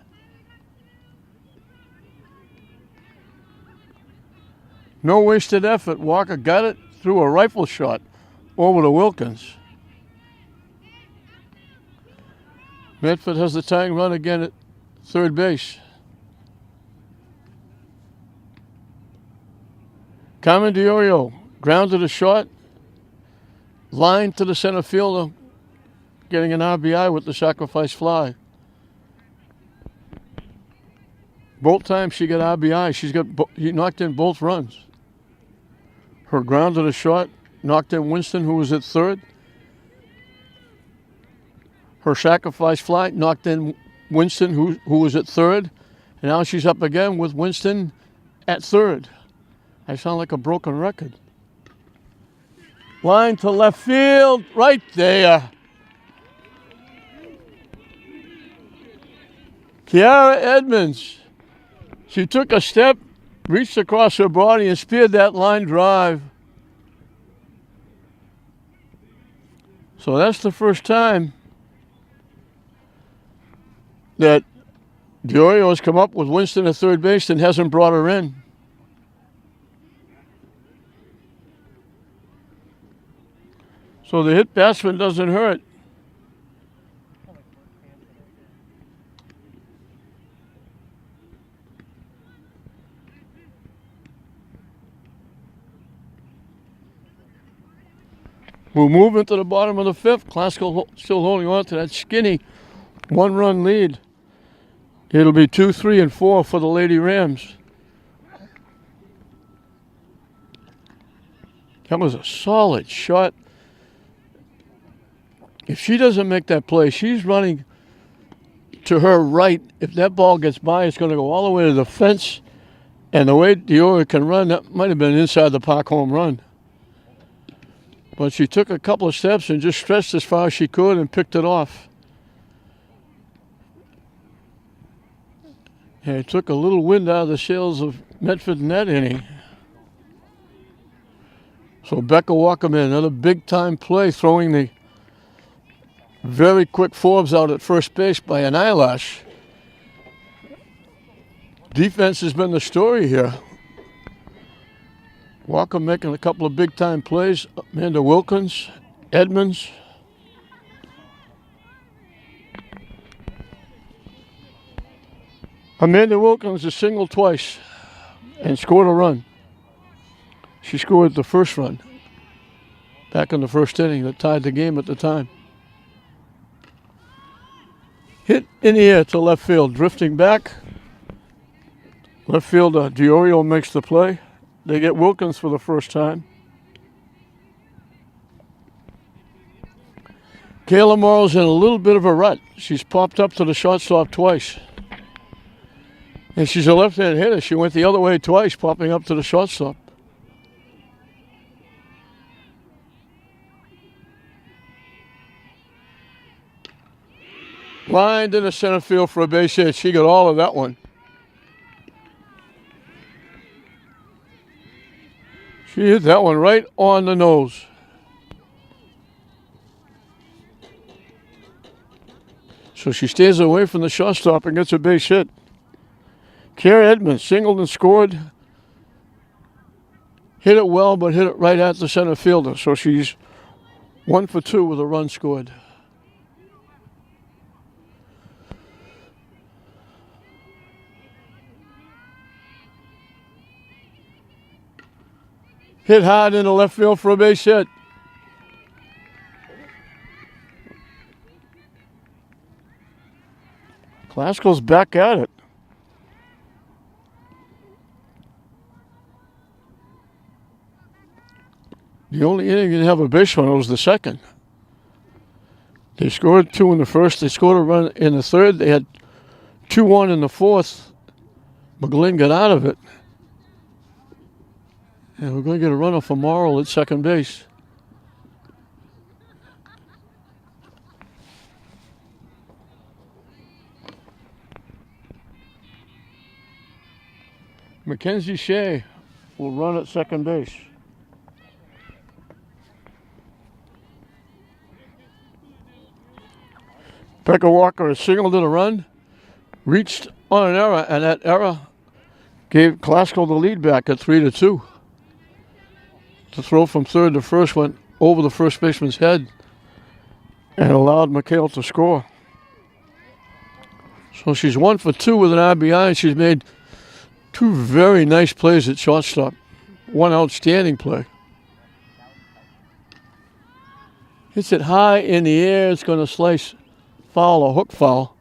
No wasted effort. Walker got it through a rifle shot over to Wilkins. Medford has the tying run again at 3rd base. Carmen DiOrio grounded a shot, line to the center fielder, getting an RBI with the sacrifice fly. Both times she got RBI. He knocked in both runs. Her grounded a shot, knocked in Winston, who was at 3rd, her sacrifice fly knocked in Winston, who was at third. And now she's up again with Winston at third. I sound like a broken record. Line to left field, right there. Kiara Edmonds. She took a step, reached across her body, and speared that line drive. So that's the first time that the Orioles come up with Winston at third base and hasn't brought her in. So the hit batsman doesn't hurt. We'll move into the bottom of the fifth. Classical still holding on to that skinny one-run lead. It'll be 2, 3, and 4 for the Lady Rams. That was a solid shot. If she doesn't make that play, she's running to her right. If that ball gets by, it's going to go all the way to the fence. And the way Diora can run, that might have been inside the park home run. But she took a couple of steps and just stretched as far as she could and picked it off. And it took a little wind out of the sails of Medford in that inning. So Becca Walkerman, another big-time play, throwing the very quick Forbes out at first base by an eyelash. Defense has been the story here. Walker making a couple of big-time plays. Amanda Wilkins, Edmonds. Amanda Wilkins has singled twice and scored a run. She scored the first run back in the first inning that tied the game at the time. Hit in the air to left field, drifting back. Left fielder Diorio makes the play. They get Wilkins for the first time. Kayla Morrow's in a little bit of a rut. She's popped up to the shortstop twice. And she's a left-hand hitter. She went the other way twice, popping up to the shortstop. Lined in the center field for a base hit. She got all of that one. She hit that one right on the nose. So she stays away from the shortstop and gets a base hit. Kara Edmonds singled and scored. Hit it well, but hit it right at the center fielder. So she's 1 for 2 with a run scored. Hit hard in the left field for a base hit. Glasgow's back at it. The only inning they didn't have a base runner was the second. They scored 2 in the first. They scored a run in the third. They had 2-1 in the fourth. McGlynn got out of it. And we're going to get a runner for Morrill at second base. Mackenzie Shea will run at second base. Becca Walker has singled in a run, reached on an error, and that error gave Glasgow the lead back at 3-2. The throw from third to first went over the first baseman's head and allowed McHale to score. So she's 1 for 2 with an RBI, and she's made 2 very nice plays at shortstop. 1 outstanding play. Hits it high in the air. It's going to slice foul or hook foul.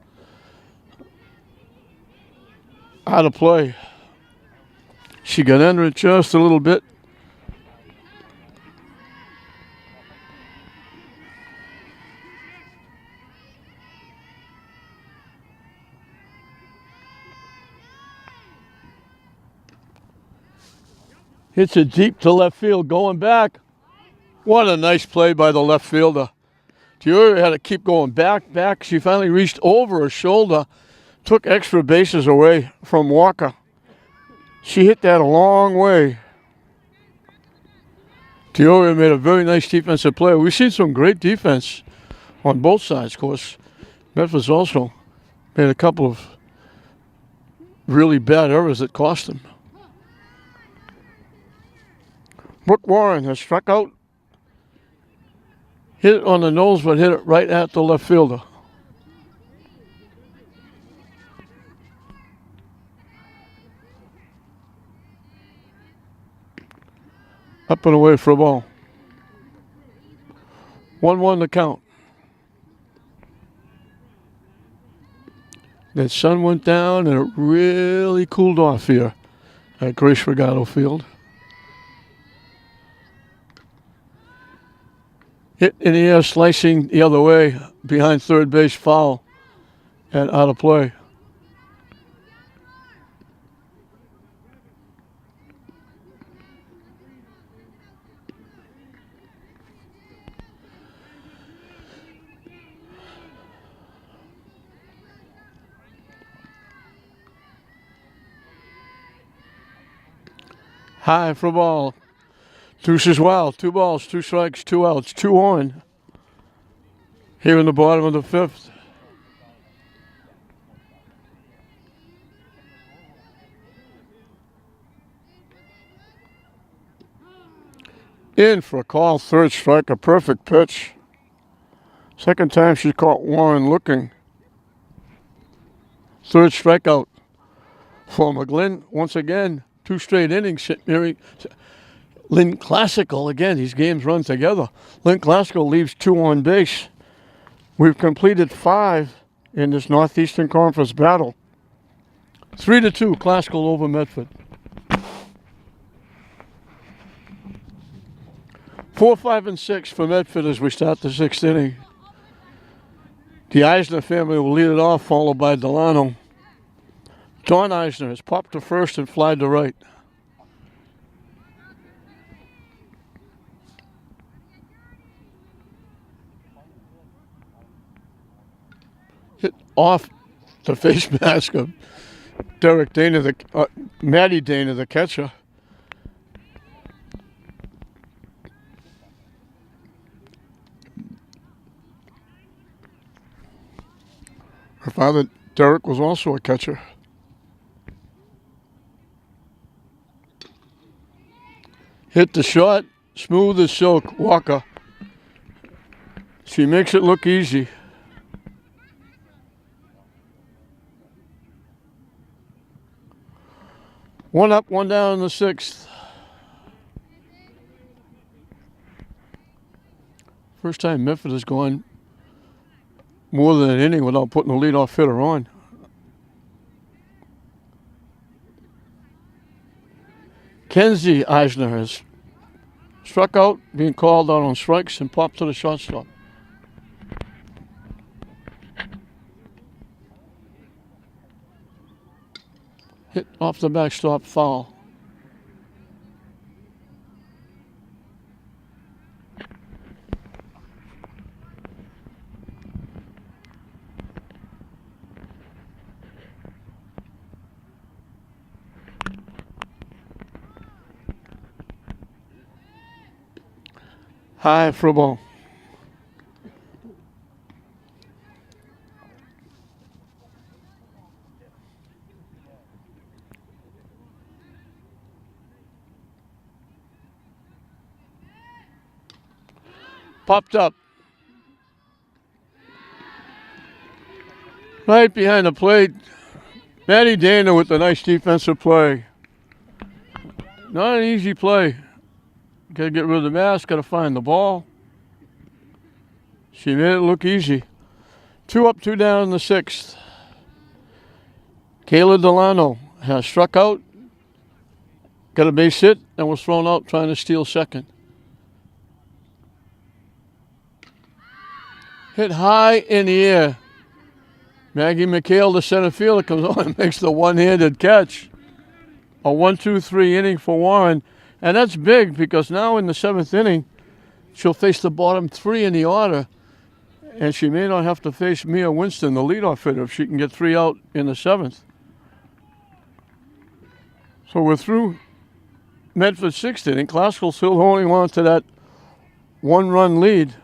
Out of play. She got under it just a little bit. Hits it deep to left field, going back. What a nice play by the left fielder. Dior had to keep going back. She finally reached over her shoulder, took extra bases away from Walker. She hit that a long way. Dior made a very nice defensive play. We've seen some great defense on both sides, of course. Medford's also made a couple of really bad errors that cost them. Brooke Warren has struck out. Hit it on the nose, but hit it right at the left fielder. Up and away for a ball. 1-1 to count. The sun went down and it really cooled off here at Grace Regatta Field. Hit in the air, slicing the other way behind third base, foul and out of play. High for a ball. Deuces wild. 2 balls, 2 strikes, 2 outs, 2 on. Here in the bottom of the 5th. In for a call, 3rd strike, a perfect pitch. Second time she caught Warren looking. 3rd strikeout for McGlynn. Once again, 2 straight innings. Lynn Classical, again, these games run together. Lynn Classical leaves 2 on base. We've completed 5 in this Northeastern Conference battle. 3-2, Classical over Medford. 4, 5, and 6 for Medford as we start the 6th inning. The Eisner family will lead it off, followed by Delano. Don Eisner has popped to first and flied to right. Hit off the face mask of Derek Dana, Maddie Dana, the catcher. Her father, Derek, was also a catcher. Hit the shot, smooth as silk, Walker. She makes it look easy. One up, 1 down in the 6th. First time Medford has gone more than an inning without putting the leadoff hitter on. Kenzie Eisner has struck out, being called out on strikes, and popped to the shortstop. Hit off the backstop, foul. High for a ball. Popped up. Right behind the plate. Maddie Dana with a nice defensive play. Not an easy play. Got to get rid of the mask, got to find the ball. She made it look easy. 2 up, 2 down in the 6th. Kayla Delano has struck out, got a base hit, and was thrown out trying to steal second. Hit high in the air. Maggie McHale, the center fielder, comes on and makes the one-handed catch. A 1-2-3 inning for Warren. And that's big because now in the 7th inning, she'll face the bottom 3 in the order, and she may not have to face Mia Winston, the leadoff hitter, if she can get 3 out in the 7th. So we're through Medford's 6th inning. Classical still holding on to that 1-run lead.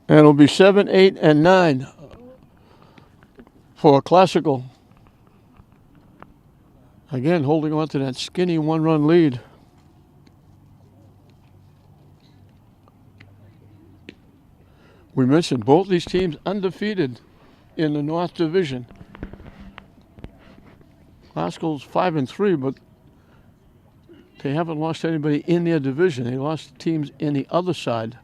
And it'll be 7, 8, and 9 for Classical. Again, holding on to that skinny 1-run lead. We mentioned both these teams undefeated in the North Division. Classical's 5-3, but they haven't lost anybody in their division. They lost teams in the other side.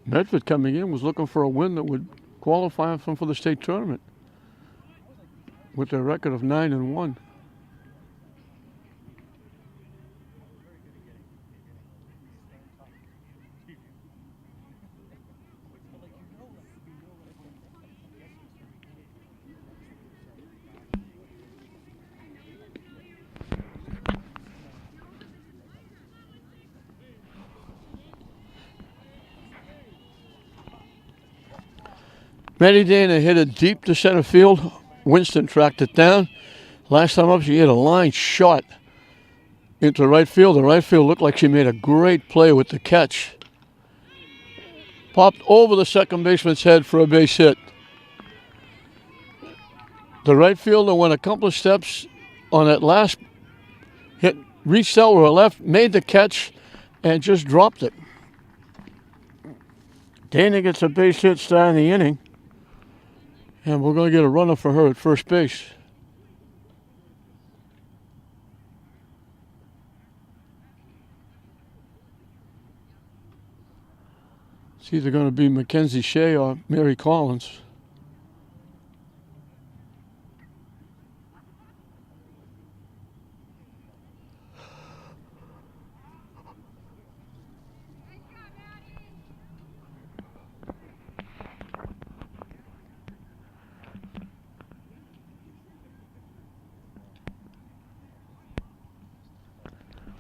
Medford coming in was looking for a win that would qualify them for the state tournament with their record of 9-1. Maddie Dana hit it deep to center field. Winston tracked it down. Last time up, she hit a line shot into right field. The right field looked like she made a great play with the catch. Popped over the second baseman's head for a base hit. The right fielder went a couple of steps on that last hit, reached out with her left, made the catch, and just dropped it. Dana gets a base hit starting the inning. And we're going to get a runner for her at first base. It's either going to be Mackenzie Shea or Mary Collins.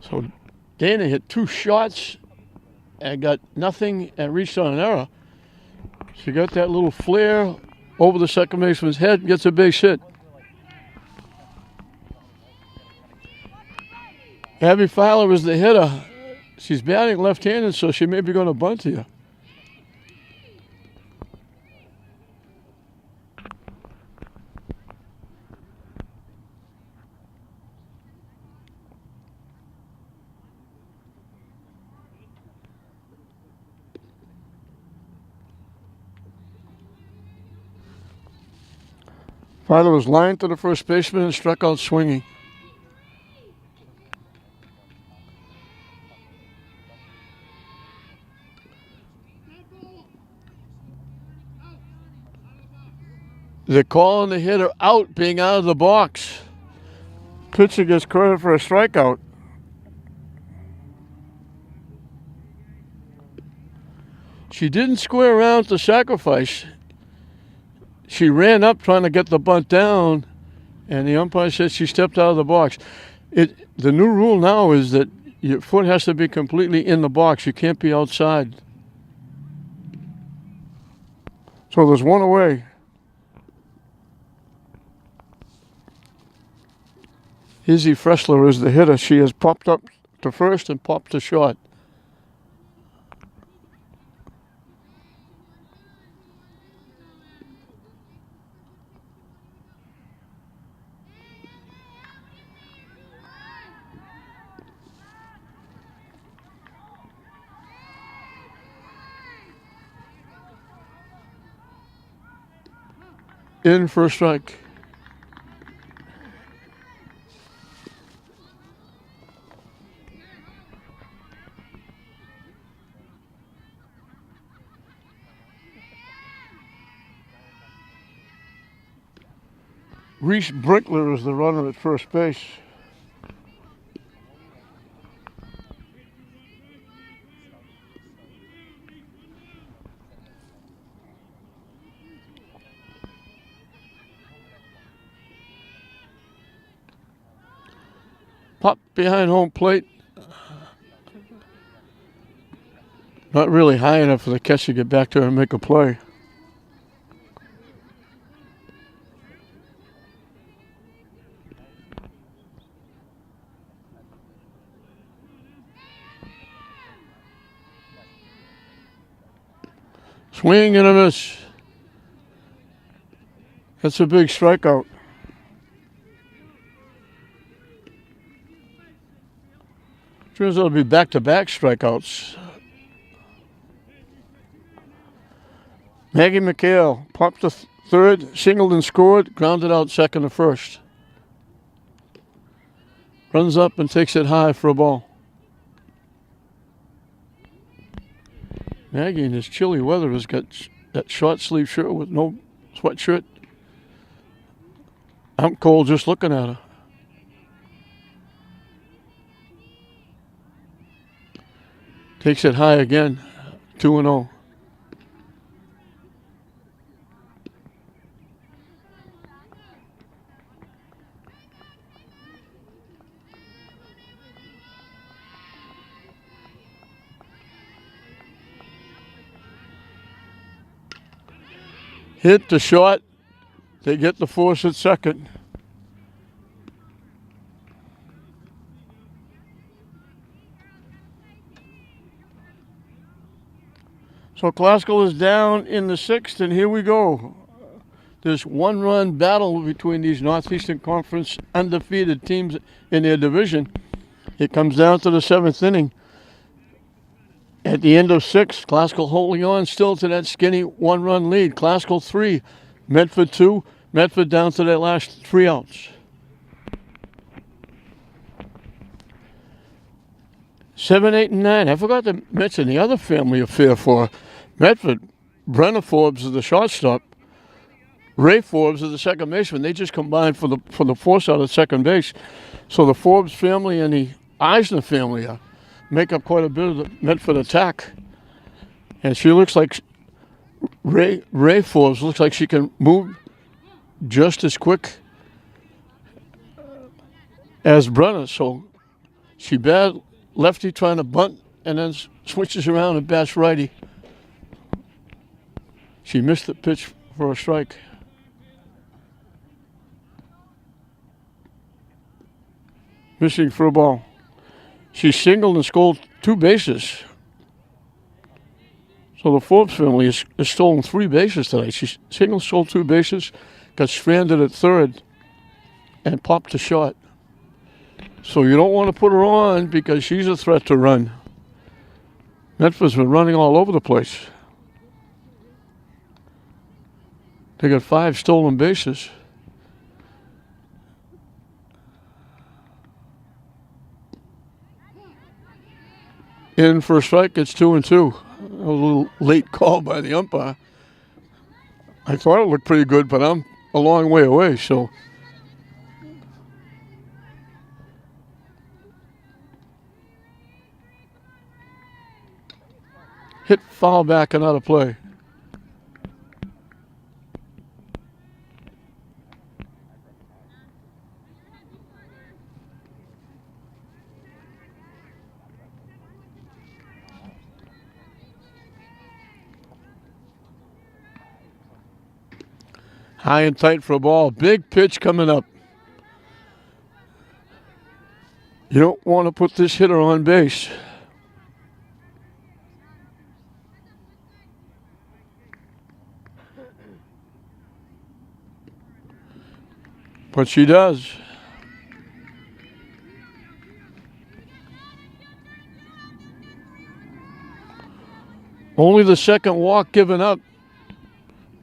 So Dana hit 2 shots and got nothing and reached on an error. She got that little flare over the second baseman's head and gets a base hit. Abby Fowler is the hitter. She's batting left-handed, so she may be going to bunt here. Fowler was lined to the first baseman and struck out swinging. They're calling the hitter out, being out of the box. Pitcher gets credit for a strikeout. She didn't square around to sacrifice. She ran up trying to get the bunt down, and the umpire said she stepped out of the box. The new rule now is that your foot has to be completely in the box. You can't be outside. So there's one away. Izzy Fressler is the hitter. She has popped up to first and popped to short. In for a strike. Reese Brinkler is the runner at first base. Pop behind home plate. Not really high enough for the catcher to get back there and make a play. Swing and a miss. That's a big strikeout. Turns out to be back-to-back strikeouts. Maggie McHale popped to third, singled and scored, grounded out second to first. Runs up and takes it high for a ball. Maggie in this chilly weather has got that short sleeve shirt with no sweatshirt. I'm cold just looking at her. Takes it high again, 2-0. Hit the shot. They get the force at second. So Classical is down in the sixth, and here we go. This one-run battle between these Northeastern Conference undefeated teams in their division. It comes down to the seventh inning. At the end of six, Classical holding on still to that skinny one-run lead. Classical 3, Medford 2. Medford down to their last 3 outs. 7, 8, and 9. I forgot to mention the other family affair for Medford. Brenna Forbes is the shortstop. Ray Forbes is the second baseman. They just combined for the force out at second base. So the Forbes family and the Eisner family make up quite a bit of the Medford attack. And she looks like Ray Forbes looks like she can move just as quick as Brenna. So she bad lefty trying to bunt and then switches around and bats righty. She missed the pitch for a strike. Missing for a ball. She singled and scored 2 bases. So the Forbes family has stolen 3 bases today. She singled, stole 2 bases, got stranded at third, and popped to short. So you don't want to put her on because she's a threat to run. Medford's been running all over the place. They got 5 stolen bases. In for a strike, it's 2-2. A little late call by the umpire. I thought it looked pretty good, but I'm a long way away, so. Hit foul back and out of play. High and tight for a ball. Big pitch coming up. You don't want to put this hitter on base. But she does. Only the second walk given up.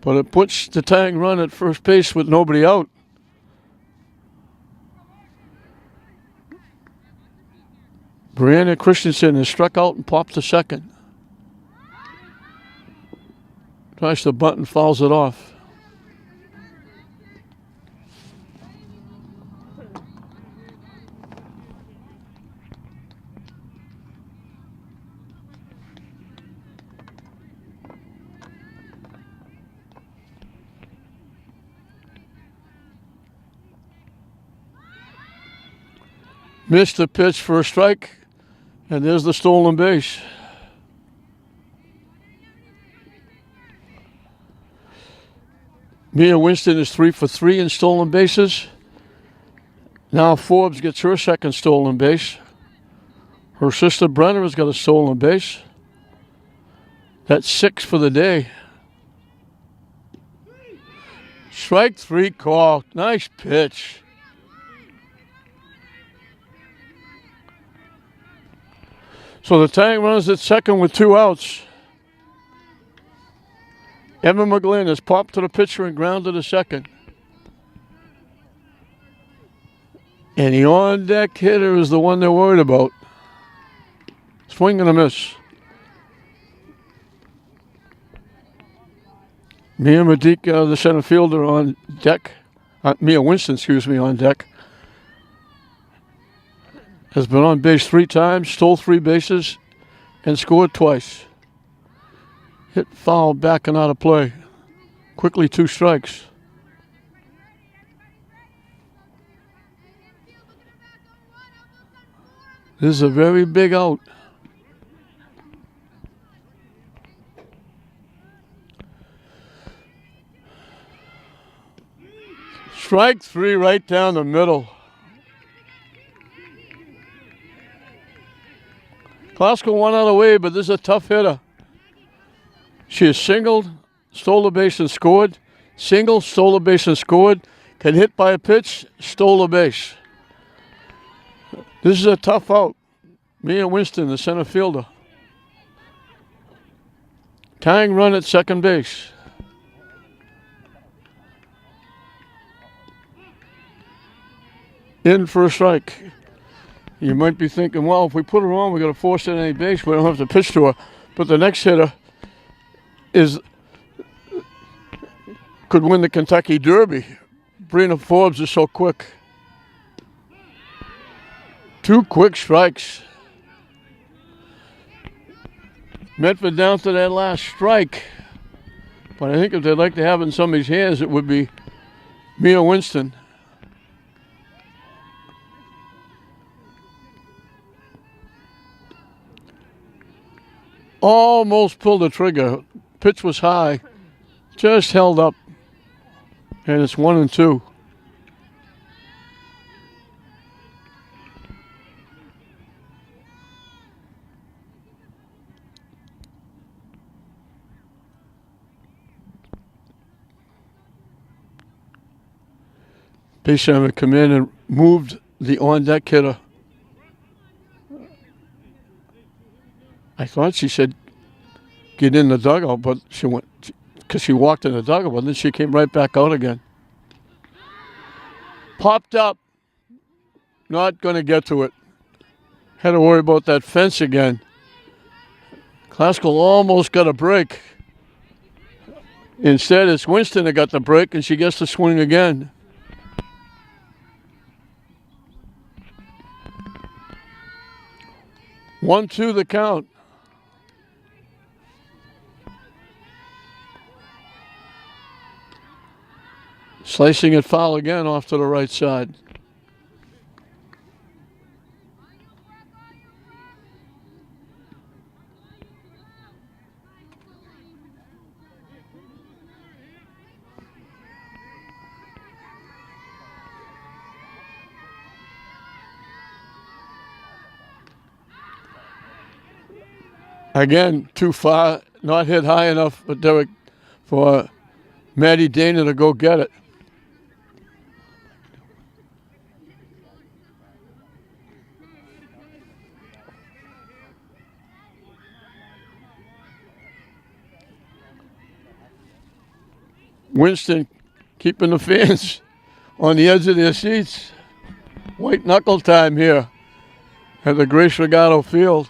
But it puts the tying run at first base with nobody out. Brianna Christensen is struck out and popped to second. Tries to bunt and fouls it off. Missed the pitch for a strike, and there's the stolen base. Mia Winston is 3 for 3 in stolen bases. Now Forbes gets her second stolen base. Her sister Brenner has got a stolen base. That's 6 for the day. Strike 3 call. Nice pitch. So the tying runners at second with 2 outs. Evan McGlynn has popped to the pitcher and grounded to second. And the on-deck hitter is the one they're worried about. Swing and a miss. Mia Medika, the center fielder, on deck. Mia Winston, on deck. Has been on base 3 times, stole 3 bases, and scored twice. Hit foul back and out of play. Quickly 2 strikes. This is a very big out. Strike 3 right down the middle. Klasko 1 out of the way, but this is a tough hitter. She has singled, stole the base and scored. Single, stole the base and scored. Can hit by a pitch, stole the base. This is a tough out. Mia Winston, the center fielder. Tying run at second base. In for a strike. You might be thinking, well, if we put her on, we're going to force it at any base. We don't have to pitch to her. But the next hitter could win the Kentucky Derby. Brina Forbes is so quick. 2 quick strikes. Medford down to that last strike. But I think if they'd like to have it in somebody's hands, it would be Mia Winston. Almost pulled the trigger. Pitch was high. Just held up. And it's 1-2. Base runner come in and moved the on-deck hitter. I thought she said get in the dugout, but she went because she walked in the dugout, but then she came right back out again. Popped up. Not going to get to it. Had to worry about that fence again. Klasko almost got a break. Instead, it's Winston that got the break, and she gets to swing again. One, two, the count. Slicing it foul again off to the right side. Again, too far, not hit high enough for Derek, for Maddie Dana to go get it. Winston keeping the fans on the edge of their seats. White knuckle time here at the Grace Regato Field.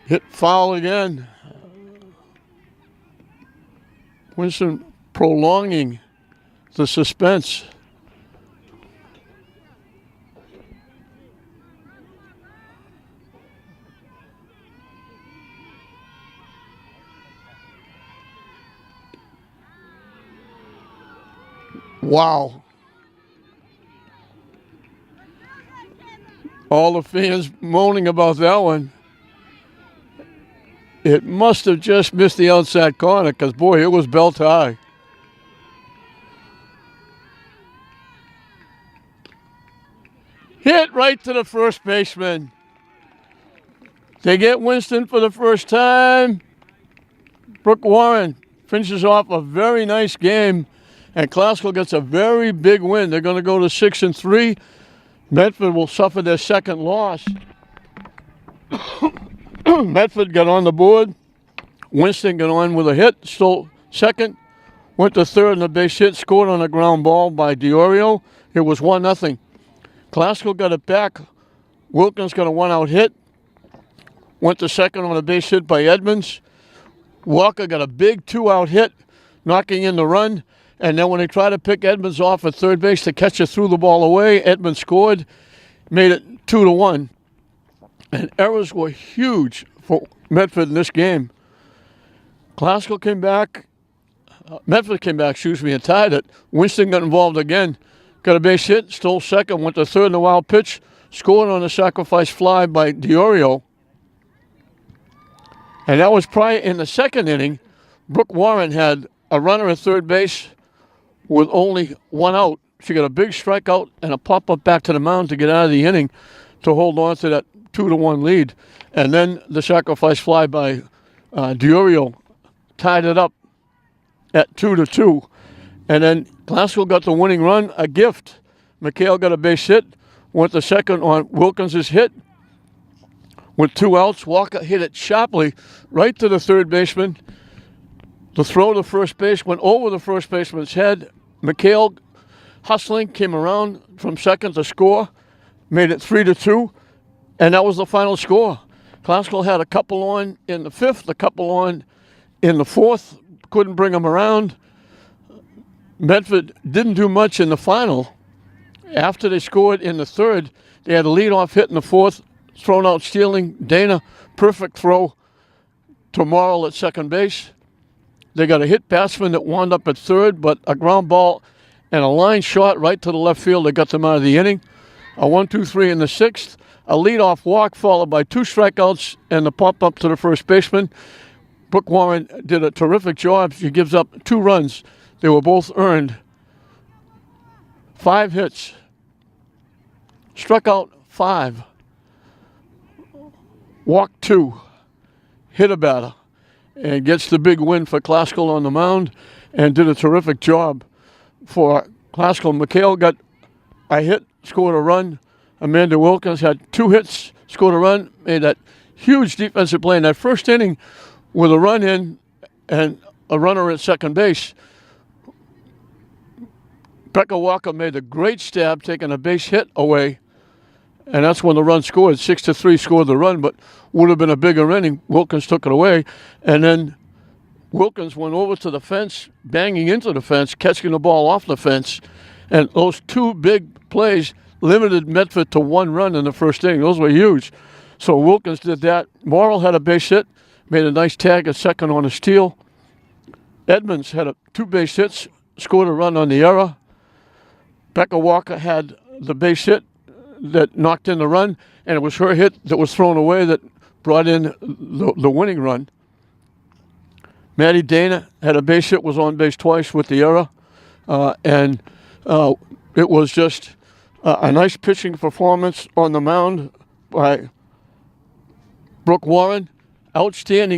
Hit foul again. Winston prolonging the suspense. Wow. All the fans moaning about that one. It must have just missed the outside corner because, boy, it was belt high. Hit right to the first baseman. They get Winston for the first time. Brooke Warren finishes off a very nice game, and Classical gets a very big win. They're going to go to 6-3. Medford will suffer their second loss. Medford got on the board. Winston got on with a hit, stole second, went to third on a base hit, scored on a ground ball by DiOrio. It was 1-0. Classical got it back. Wilkins got a one-out hit. Went to second on a base hit by Edmonds. Walker got a big two-out hit, knocking in the run. And then when they tried to pick Edmonds off at third base, the catcher threw the ball away. Edmonds scored, made it 2-1. And errors were huge for Medford in this game. Classical came back. Medford came back, and tied it. Winston got involved again. Got a base hit, stole second, went to third in the wild pitch, scored on a sacrifice fly by DiOrio. And that was probably in the second inning. Brooke Warren had a runner at third base with only one out. She got a big strikeout and a pop-up back to the mound to get out of the inning to hold on to that 2-1 lead. And then the sacrifice fly by DiOrio tied it up at 2-2. And then Classical got the winning run, a gift. McHale got a base hit, went to second on Wilkins' hit. With two outs, Walker hit it sharply right to the third baseman. The throw to first base went over the first baseman's head. McHale, hustling, came around from second to score, made it 3-2, and that was the final score. Classical had a couple on in the fifth, a couple on in the fourth, couldn't bring them around. Medford didn't do much in the final. After they scored in the third, they had a leadoff hit in the fourth, thrown out stealing. Dana, perfect throw to Morrill at second base. They got a hit batsman that wound up at third, but a ground ball and a line shot right to the left field that got them out of the inning. A 1-2-3 in the sixth, a leadoff walk followed by two strikeouts and the pop up to the first baseman. Brooke Warren did a terrific job. She gives up 2 runs. They were both earned. 5 hits. Struck out 5. Walked 2. Hit a batter. And gets the big win for Classical on the mound and did a terrific job for Classical. McHale got a hit, scored a run. Amanda Wilkins had 2 hits, scored a run, made that huge defensive play in that first inning with a run in and a runner at second base. Becca Walker made a great stab, taking a base hit away, and that's when the run scored. 6-3 scored the run, but would have been a bigger inning. Wilkins took it away, and then Wilkins went over to the fence, banging into the fence, catching the ball off the fence, and those 2 big plays limited Medford to 1 run in the first inning. Those were huge. So Wilkins did that. Morrill had a base hit, made a nice tag at second on a steal. Edmonds had 2 base hits, scored a run on the error. Becca Walker had the base hit that knocked in the run, and it was her hit that was thrown away that brought in the winning run. Maddie Dana had a base hit, was on base twice with the error, and it was just a nice pitching performance on the mound by Brooke Warren. Outstanding